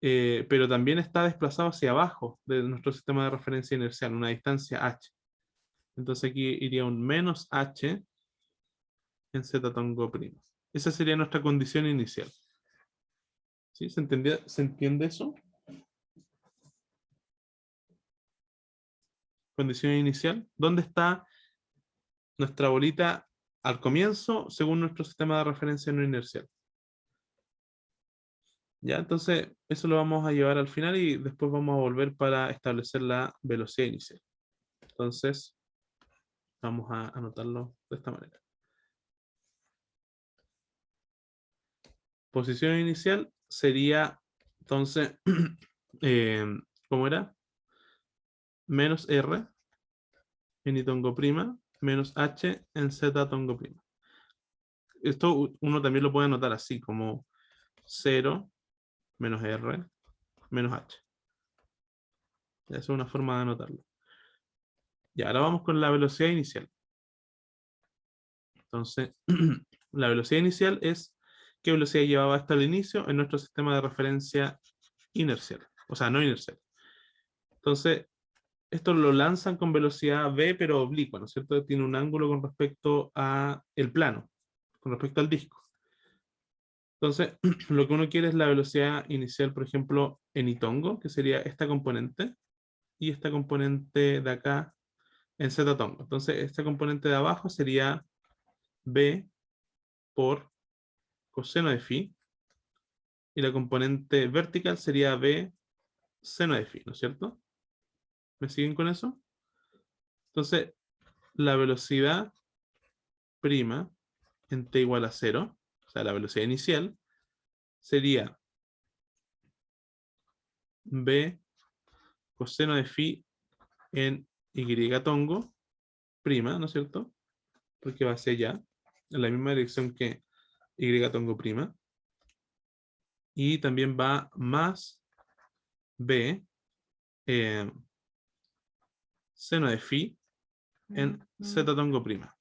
pero también está desplazado hacia abajo de nuestro sistema de referencia inercial, una distancia h. Entonces aquí iría un menos h en z tongo primo. Esa sería nuestra condición inicial. ¿Sí? ¿Se entiende eso? Condición inicial. ¿Dónde está nuestra bolita al comienzo según nuestro sistema de referencia no inercial. Ya, entonces eso lo vamos a llevar al final y después vamos a volver para establecer la velocidad inicial. Entonces, vamos a anotarlo de esta manera. Posición inicial sería, entonces, ¿cómo era? Menos R en I tongo prima, menos H en Z tongo prima. Esto uno también lo puede anotar así, como 0 menos R menos H. Esa es una forma de anotarlo. Y ahora vamos con la velocidad inicial. Entonces, la velocidad inicial es qué velocidad llevaba hasta el inicio en nuestro sistema de referencia inercial. O sea, no inercial. Entonces, esto lo lanzan con velocidad v, pero oblicua, ¿no es cierto? Tiene un ángulo con respecto a el plano, con respecto al disco. Entonces, lo que uno quiere es la velocidad inicial, por ejemplo, en itongo, que sería esta componente, y esta componente de acá en z tongo. Entonces, esta componente de abajo sería b por coseno de phi, y la componente vertical sería b seno de phi, ¿no es cierto? ¿Me siguen con eso? Entonces, la velocidad prima en t igual a 0, o sea, la velocidad inicial, sería b coseno de phi en y tongo prima, ¿no es cierto? Porque va hacia allá, en la misma dirección que y tongo prima. Y también va más b seno de phi en z tongo prima.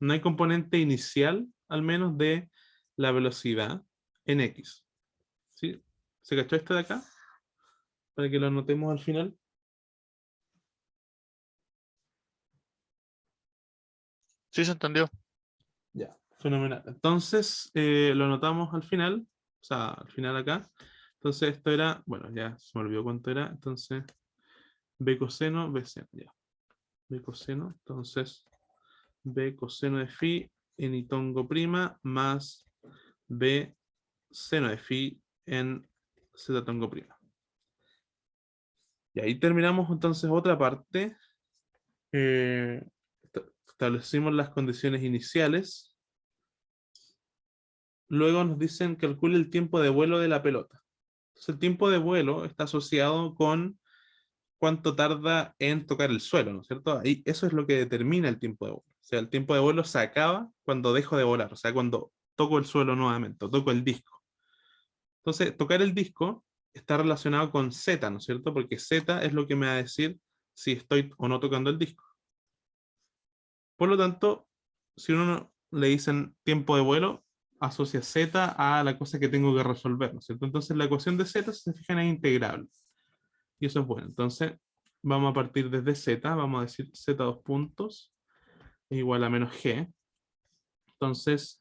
No hay componente inicial, al menos, de la velocidad en x. ¿Sí? ¿Se cachó este de acá? Para que lo anotemos al final. Sí, se entendió. Ya, fenomenal. Entonces, lo anotamos al final, o sea, al final acá. Entonces, esto era, bueno, ya se me olvidó cuánto era. Entonces, b coseno, b seno, ya. B coseno, entonces, b coseno de phi en y tongo prima más b seno de phi en z tongo prima. Y ahí terminamos entonces otra parte. Eh, Establecimos las condiciones iniciales. Luego nos dicen calcule el tiempo de vuelo de la pelota. Entonces, el tiempo de vuelo está asociado con cuánto tarda en tocar el suelo, ¿no es cierto? Y eso es lo que determina el tiempo de vuelo. O sea, el tiempo de vuelo se acaba cuando dejo de volar, o sea, cuando toco el suelo nuevamente, o toco el disco. Entonces, tocar el disco está relacionado con Z, ¿no es cierto? Porque Z es lo que me va a decir si estoy o no tocando el disco. Por lo tanto, si uno le dicen tiempo de vuelo, asocia Z a la cosa que tengo que resolver, ¿no es cierto? Entonces la ecuación de Z, si se fijan, es integrable. Y eso es bueno. Entonces, vamos a partir desde Z, vamos a decir Z dos puntos es igual a menos G. Entonces,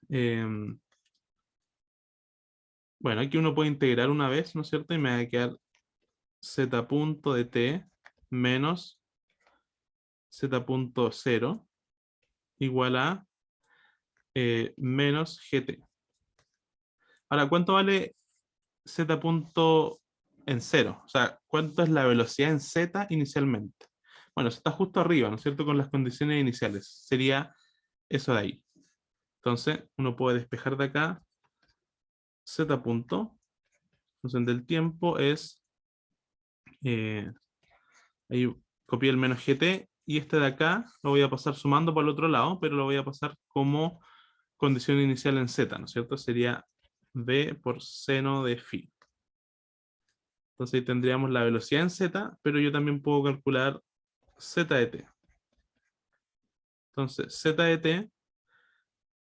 bueno, aquí uno puede integrar una vez, ¿no es cierto? Y me va a quedar Z punto de T menos Z punto 0 igual a menos GT. Ahora, ¿cuánto vale Z punto en 0? O sea, ¿cuánto es la velocidad en Z inicialmente? Bueno, eso está justo arriba, ¿no es cierto? Con las condiciones iniciales. Sería eso de ahí. Entonces, uno puede despejar de acá Z punto. Entonces, del tiempo es... ahí copié el menos GT. Y este de acá lo voy a pasar sumando para el otro lado, pero lo voy a pasar como condición inicial en Z, ¿no es cierto? Sería V por seno de phi. Entonces ahí tendríamos la velocidad en Z, pero yo también puedo calcular Z de t. Entonces, Z de t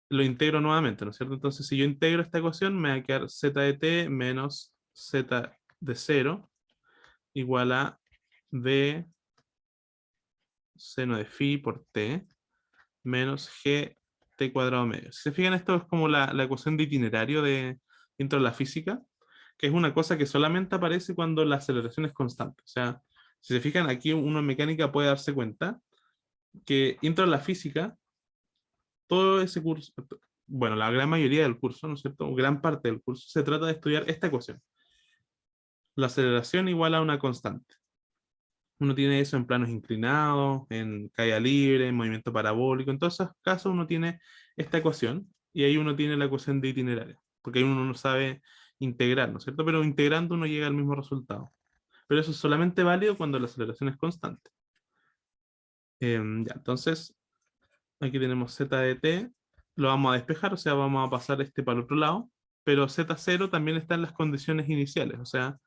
lo integro nuevamente, ¿no es cierto? Entonces, si yo integro esta ecuación, me va a quedar Z de t menos Z de 0 igual a V seno de phi por t menos G t cuadrado medio. Si se fijan, esto es como la ecuación de itinerario dentro de la física, que es una cosa que solamente aparece cuando la aceleración es constante. O sea, si se fijan, aquí uno en mecánica puede darse cuenta que entro a la física, todo ese curso, bueno, la gran mayoría del curso, ¿no es cierto? O gran parte del curso se trata de estudiar esta ecuación. La aceleración igual a una constante. Uno tiene eso en planos inclinados, en caída libre, en movimiento parabólico. En todos esos casos uno tiene esta ecuación y ahí uno tiene la ecuación de itinerario, porque ahí uno no sabe integrar, ¿no es cierto? Pero integrando uno llega al mismo resultado. Pero eso es solamente válido cuando la aceleración es constante. Ya, entonces, aquí tenemos z de t, lo vamos a despejar, o sea, vamos a pasar este para el otro lado, pero z0 también está en las condiciones iniciales, o sea,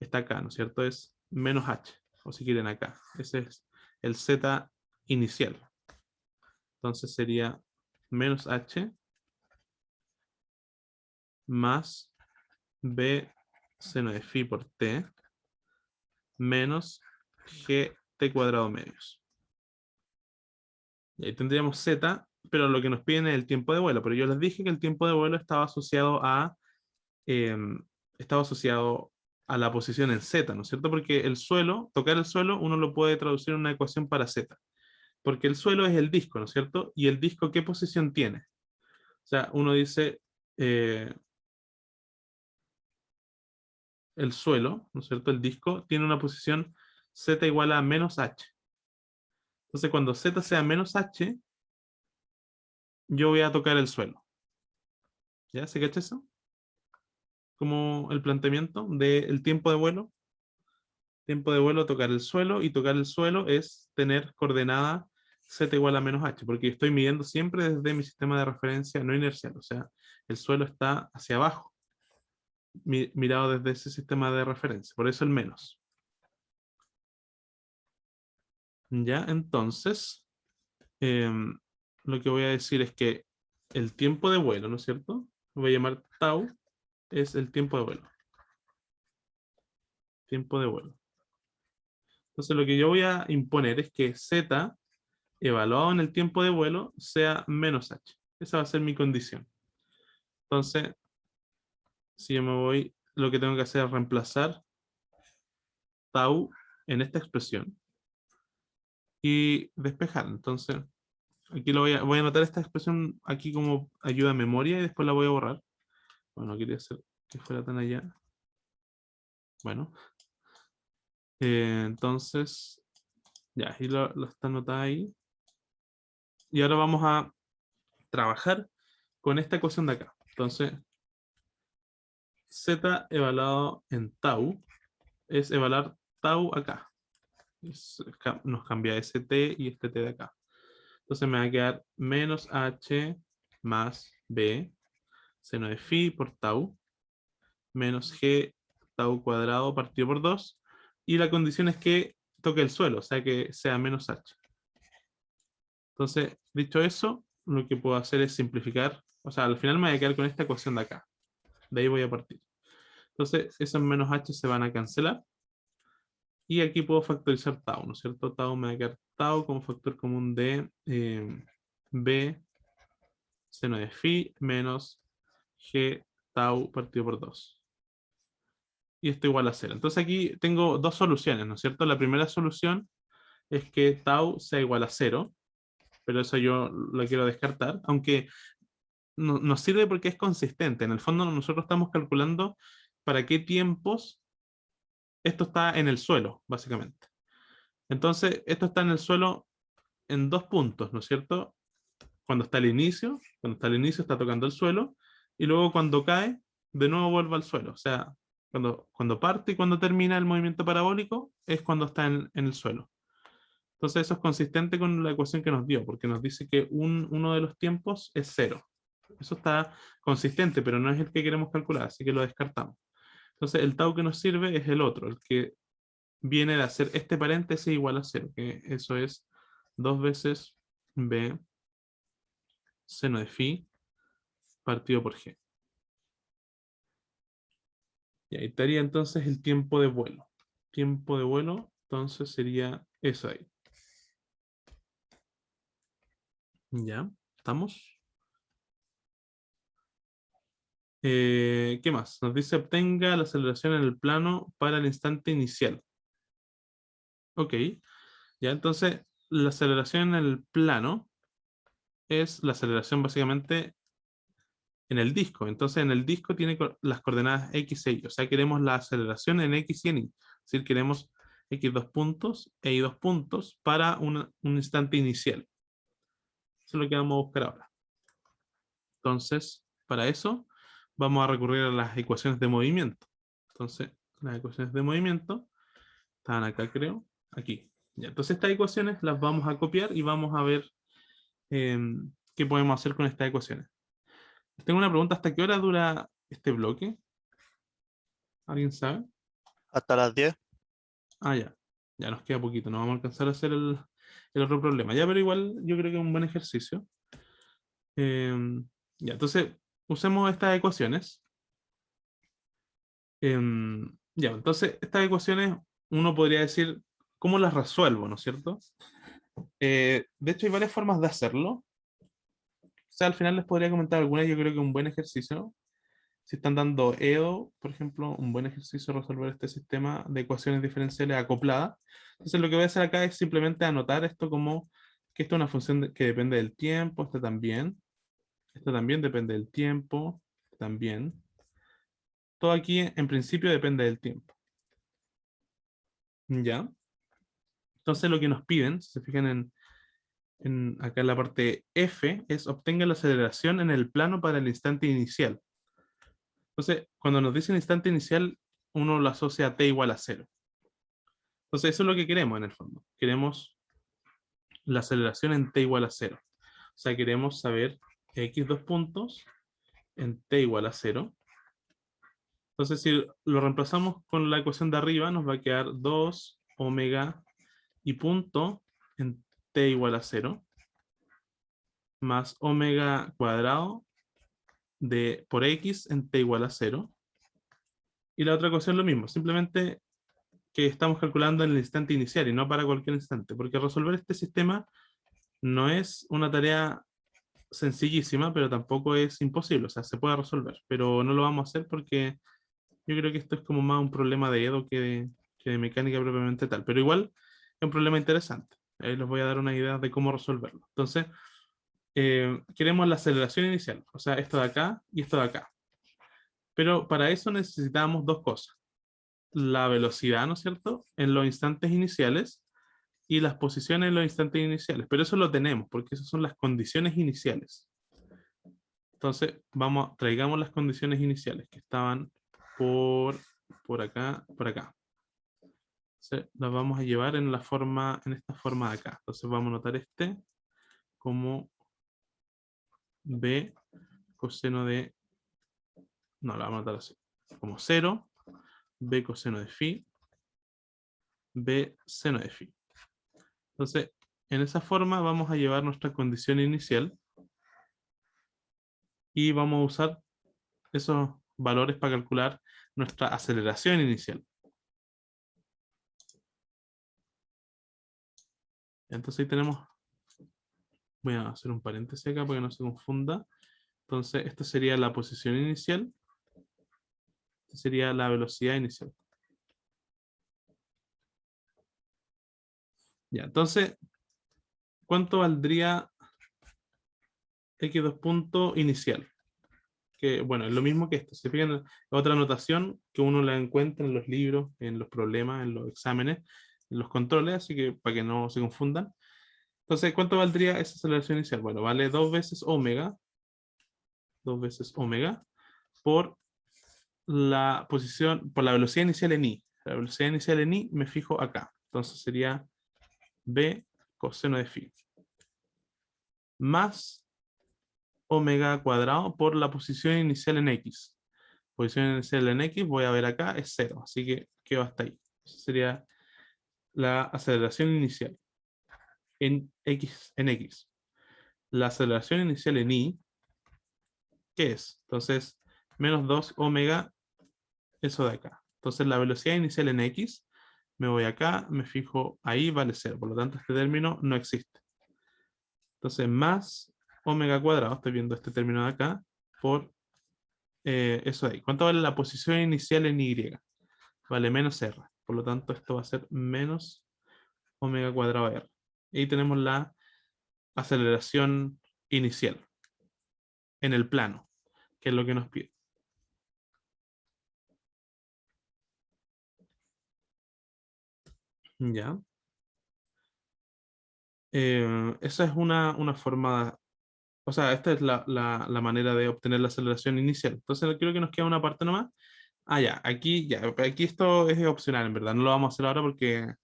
está acá, ¿no es cierto? Es menos h, o si quieren acá. Ese es el z inicial. Entonces sería menos h más b seno de phi por t menos gt cuadrado medios. Y ahí tendríamos z, pero lo que nos piden es el tiempo de vuelo. Pero yo les dije que el tiempo de vuelo estaba asociado a la posición en z, ¿no es cierto? Porque el suelo, tocar el suelo, uno lo puede traducir en una ecuación para z. Porque el suelo es el disco, ¿no es cierto? ¿Y el disco qué posición tiene? O sea, uno dice el suelo, ¿no es cierto? El disco tiene una posición z igual a menos h. Entonces, cuando z sea menos h, yo voy a tocar el suelo. ¿Ya? ¿Se cacha eso? Como el planteamiento del tiempo de vuelo. Tiempo de vuelo, tocar el suelo, y tocar el suelo es tener coordenada z igual a menos h, porque estoy midiendo siempre desde mi sistema de referencia no inercial, o sea, el suelo está hacia abajo, mirado desde ese sistema de referencia, por eso el menos. Ya, entonces, lo que voy a decir es que el tiempo de vuelo, ¿no es cierto? Lo voy a llamar tau, es el tiempo de vuelo. Tiempo de vuelo. Entonces, lo que yo voy a imponer es que z evaluado en el tiempo de vuelo sea menos h. Esa va a ser mi condición. Entonces, si yo me voy, lo que tengo que hacer es reemplazar tau en esta expresión y despejar. Entonces, aquí voy a anotar esta expresión aquí como ayuda a memoria y después la voy a borrar. Bueno, quería hacer que fuera tan allá. Bueno, entonces, ya, ahí lo está anotada ahí. Y ahora vamos a trabajar con esta ecuación de acá. Entonces, z evaluado en tau es evaluar tau acá. Nos cambia este t y este t de acá. Entonces me va a quedar menos h más b seno de phi por tau menos g tau cuadrado partido por 2. Y la condición es que toque el suelo, o sea que sea menos h. Entonces, dicho eso, lo que puedo hacer es simplificar. O sea, al final me voy a quedar con esta ecuación de acá. De ahí voy a partir. Entonces, esos menos h se van a cancelar. Y aquí puedo factorizar tau, ¿no es cierto? Tau me va a quedar tau como factor común de b seno de phi menos g tau partido por 2. Y esto igual a 0. Entonces aquí tengo dos soluciones, ¿no es cierto? La primera solución es que tau sea igual a 0, pero eso yo lo quiero descartar, aunque nos sirve porque es consistente. En el fondo nosotros estamos calculando para qué tiempos esto está en el suelo, básicamente. Entonces, esto está en el suelo en dos puntos, ¿no es cierto? Cuando está al inicio está tocando el suelo, y luego cuando cae, de nuevo vuelve al suelo. O sea, cuando parte y cuando termina el movimiento parabólico, es cuando está en el suelo. Entonces eso es consistente con la ecuación que nos dio, porque nos dice que uno de los tiempos es 0. Eso está consistente, pero no es el que queremos calcular, así que lo descartamos. Entonces el tau que nos sirve es el otro, el que viene de hacer este paréntesis igual a 0, que eso es 2 veces b seno de phi partido por g. Y ahí estaría entonces el tiempo de vuelo. Tiempo de vuelo, entonces sería eso ahí. ¿Ya? ¿Estamos? ¿Qué más? Nos dice obtenga la aceleración en el plano para el instante inicial. Ok. Ya, entonces la aceleración en el plano es la aceleración básicamente en el disco. Entonces en el disco tiene las coordenadas X e Y. O sea, queremos la aceleración en X y en Y. Es decir, queremos X dos puntos e Y dos puntos para un instante inicial. Eso es lo que vamos a buscar ahora. Entonces, para eso vamos a recurrir a las ecuaciones de movimiento. Entonces, las ecuaciones de movimiento están acá, creo, aquí. Ya, entonces estas ecuaciones las vamos a copiar y vamos a ver qué podemos hacer con estas ecuaciones. Tengo una pregunta, ¿hasta qué hora dura este bloque? ¿Alguien sabe? Hasta las 10. Ah, ya. Ya nos queda poquito, no vamos a alcanzar a hacer el otro problema. Ya, pero igual yo creo que es un buen ejercicio. Ya, entonces usemos estas ecuaciones. Ya, entonces estas ecuaciones uno podría decir cómo las resuelvo, ¿no es cierto? De hecho hay varias formas de hacerlo. O sea, al final les podría comentar algunas, yo creo que un buen ejercicio. Si están dando EDO, por ejemplo, un buen ejercicio resolver este sistema de ecuaciones diferenciales acopladas. Entonces lo que voy a hacer acá es simplemente anotar esto como que esto es una función que depende del tiempo, esto también depende del tiempo, también. Todo aquí en principio depende del tiempo. ¿Ya? Entonces lo que nos piden, si se fijan acá en la parte F, es obtenga la aceleración en el plano para el instante inicial. Entonces, cuando nos dicen instante inicial, uno lo asocia a t igual a 0. Entonces, eso es lo que queremos en el fondo. Queremos la aceleración en t igual a 0. O sea, queremos saber x dos puntos en t igual a 0. Entonces, si lo reemplazamos con la ecuación de arriba, nos va a quedar 2 omega y punto en t igual a 0, más omega cuadrado por x en t igual a 0. Y la otra ecuación lo mismo, simplemente que estamos calculando en el instante inicial y no para cualquier instante, porque resolver este sistema no es una tarea sencillísima, pero tampoco es imposible, o sea, se puede resolver, pero no lo vamos a hacer porque yo creo que esto es como más un problema de EDO que de mecánica propiamente tal, pero igual es un problema interesante. Ahí les voy a dar una idea de cómo resolverlo. Entonces, queremos la aceleración inicial, o sea, esto de acá y esto de acá. Pero para eso necesitamos dos cosas. La velocidad, ¿no es cierto?, en los instantes iniciales y las posiciones en los instantes iniciales. Pero eso lo tenemos, porque esas son las condiciones iniciales. Entonces, traigamos las condiciones iniciales que estaban por acá, por acá. Entonces, las vamos a llevar en esta forma de acá. Entonces vamos a anotar este como b coseno de, no, la vamos a anotar así, como 0, b coseno de phi, b seno de phi. Entonces, en esa forma vamos a llevar nuestra condición inicial y vamos a usar esos valores para calcular nuestra aceleración inicial. Entonces ahí tenemos, voy a hacer un paréntesis acá para que no se confunda. Entonces esta sería la posición inicial, esta sería la velocidad inicial. Ya, entonces, ¿cuánto valdría x2 punto inicial? Que bueno, es lo mismo que esto. Se fijan en otra notación que uno la encuentra en los libros, en los problemas, en los exámenes, en los controles, así que para que no se confundan. Entonces, ¿cuánto valdría esa aceleración inicial? Bueno, vale 2 veces omega, por la posición, por la velocidad inicial en i. La velocidad inicial en i me fijo acá. Entonces sería b coseno de phi. Más omega cuadrado por la posición inicial en x. Posición inicial en x, voy a ver acá, es 0. Así que quedo hasta ahí. Esa sería la aceleración inicial en x. La aceleración inicial en y, ¿qué es? Entonces, menos 2 omega, eso de acá. Entonces, la velocidad inicial en x, me voy acá, me fijo ahí, vale 0. Por lo tanto, este término no existe. Entonces, más omega cuadrado, estoy viendo este término de acá, por eso de ahí. ¿Cuánto vale la posición inicial en y? Vale menos r. Por lo tanto, esto va a ser menos omega cuadrado r. Y ahí tenemos la aceleración inicial en el plano, que es lo que nos pide. Ya. Esa es una forma, o sea, esta es la manera de obtener la aceleración inicial. Entonces creo que nos queda una parte nomás. Ah, ya, aquí esto es opcional, en verdad, no lo vamos a hacer ahora porque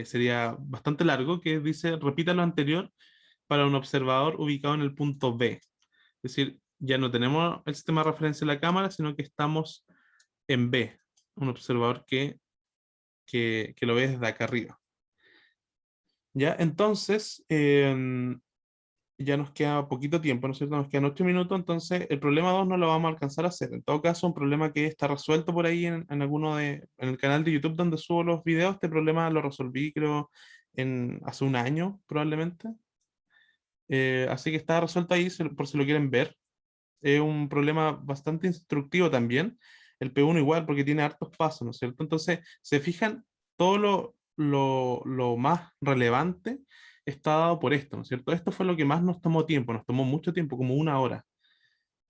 sería bastante largo, que dice, repita lo anterior para un observador ubicado en el punto B. Es decir, ya no tenemos el sistema de referencia de la cámara, sino que estamos en B, un observador que lo ve desde acá arriba. Ya, entonces, ya nos queda poquito tiempo, ¿no es cierto? Nos quedan 8 minutos, entonces el problema 2 no lo vamos a alcanzar a hacer. En todo caso, un problema que está resuelto por ahí en el canal de YouTube donde subo los videos, este problema lo resolví, creo, hace un año, probablemente. Así que está resuelto ahí, por si lo quieren ver. Es un problema bastante instructivo también. El P1 igual, porque tiene hartos pasos, ¿no es cierto? Entonces, se fijan, todo lo más relevante está dado por esto, ¿no es cierto? Esto fue lo que más nos tomó tiempo, nos tomó mucho tiempo, como una hora.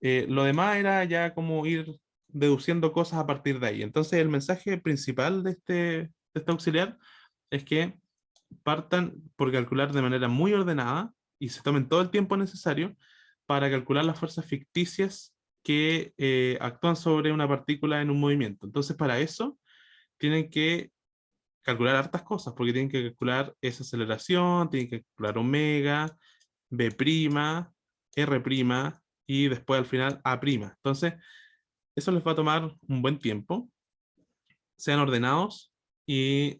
Lo demás era ya como ir deduciendo cosas a partir de ahí. Entonces, el mensaje principal de este auxiliar es que partan por calcular de manera muy ordenada y se tomen todo el tiempo necesario para calcular las fuerzas ficticias que actúan sobre una partícula en un movimiento. Entonces, para eso tienen que calcular hartas cosas, porque tienen que calcular esa aceleración, tienen que calcular omega, B', R' y después al final A'. Entonces, eso les va a tomar un buen tiempo. Sean ordenados y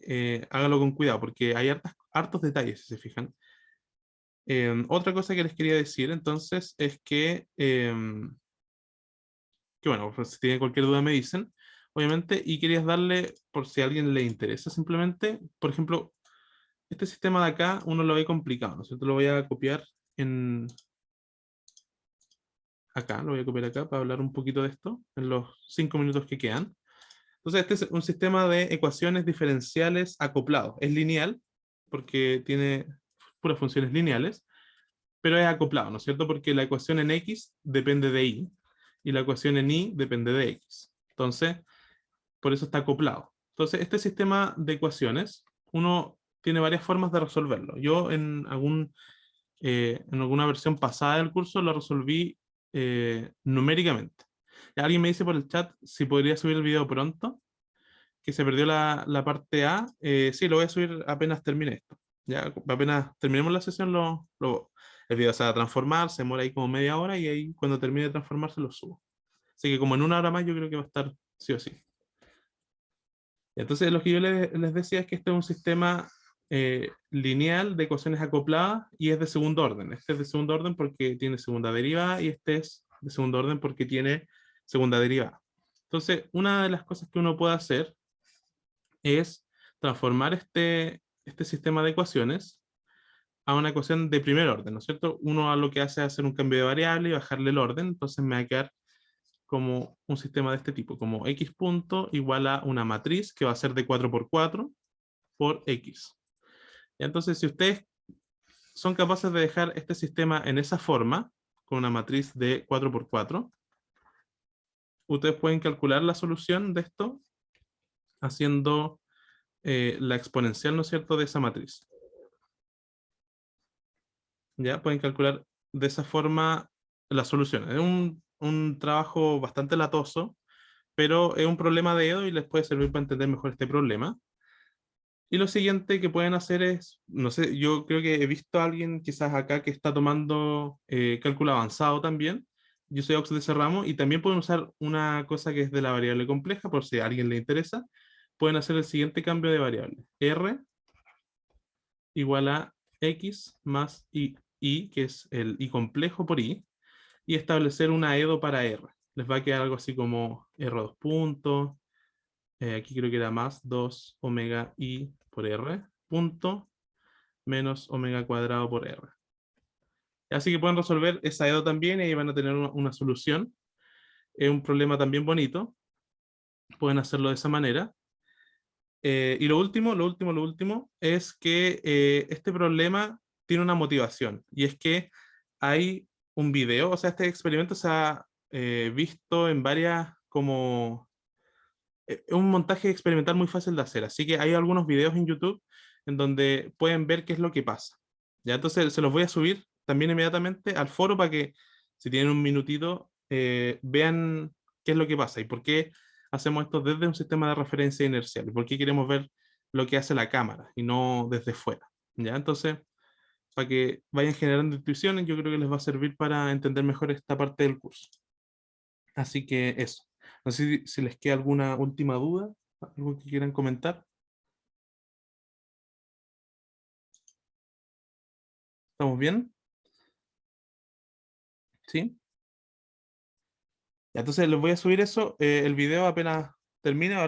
háganlo con cuidado, porque hay hartos detalles, si se fijan. Otra cosa que les quería decir entonces es que bueno, pues, si tienen cualquier duda me dicen, obviamente, y querías darle, por si a alguien le interesa simplemente, por ejemplo, este sistema de acá uno lo ve complicado, ¿no es cierto? Lo voy a copiar en acá, lo voy a copiar acá para hablar un poquito de esto en los 5 minutos que quedan. Entonces, este es un sistema de ecuaciones diferenciales acoplados. Es lineal, porque tiene puras funciones lineales, pero es acoplado, ¿no es cierto? Porque la ecuación en X depende de Y, y la ecuación en Y depende de X. Entonces, por eso está acoplado. Entonces, este sistema de ecuaciones, uno tiene varias formas de resolverlo. Yo en alguna versión pasada del curso lo resolví numéricamente. Y alguien me dice por el chat si podría subir el video pronto, que se perdió la parte A. Sí, lo voy a subir apenas termine esto. Ya apenas terminemos la sesión, el video se va a transformar, se demora ahí como media hora y ahí cuando termine de transformarse lo subo. Así que como en una hora más yo creo que va a estar sí o sí. Entonces lo que yo les decía es que este es un sistema lineal de ecuaciones acopladas y es de segundo orden. Este es de segundo orden porque tiene segunda derivada y este es de segundo orden porque tiene segunda derivada. Entonces, una de las cosas que uno puede hacer es transformar este sistema de ecuaciones a una ecuación de primer orden, ¿no es cierto? Uno lo que hace es hacer un cambio de variable y bajarle el orden, entonces me va a quedar como un sistema de este tipo, como x punto igual a una matriz que va a ser de 4 por x. Entonces, si ustedes son capaces de dejar este sistema en esa forma, con una matriz de 4 por 4, ustedes pueden calcular la solución de esto haciendo la exponencial, ¿no es cierto?, de esa matriz. Ya pueden calcular de esa forma las soluciones. Es un trabajo bastante latoso, pero es un problema de Edo y les puede servir para entender mejor este problema. Y lo siguiente que pueden hacer es, no sé, yo creo que he visto a alguien quizás acá que está tomando cálculo avanzado también. Yo soy Ox de ese ramo y también pueden usar una cosa que es de la variable compleja, por si a alguien le interesa. Pueden hacer el siguiente cambio de variable. R igual a X más Y, que es el Y complejo por Y, y establecer una EDO para R. Les va a quedar algo así como R dos puntos, aquí creo que era más 2 omega I por R, punto, menos omega cuadrado por R. Así que pueden resolver esa EDO también y ahí van a tener una solución. Es un problema también bonito. Pueden hacerlo de esa manera. Y lo último es que este problema tiene una motivación y es que hay un video, o sea, este experimento se ha visto en varias como es un montaje experimental muy fácil de hacer, así que hay algunos videos en YouTube en donde pueden ver qué es lo que pasa. Ya, entonces se los voy a subir también inmediatamente al foro para que si tienen un minutito vean qué es lo que pasa y por qué hacemos esto desde un sistema de referencia inercial y por qué queremos ver lo que hace la cámara y no desde fuera. Ya, entonces, para que vayan generando intuiciones, yo creo que les va a servir para entender mejor esta parte del curso. Así que eso. No sé si les queda alguna última duda, algo que quieran comentar. ¿Estamos bien? ¿Sí? Ya, entonces les voy a subir eso, el video apenas termine. Ahora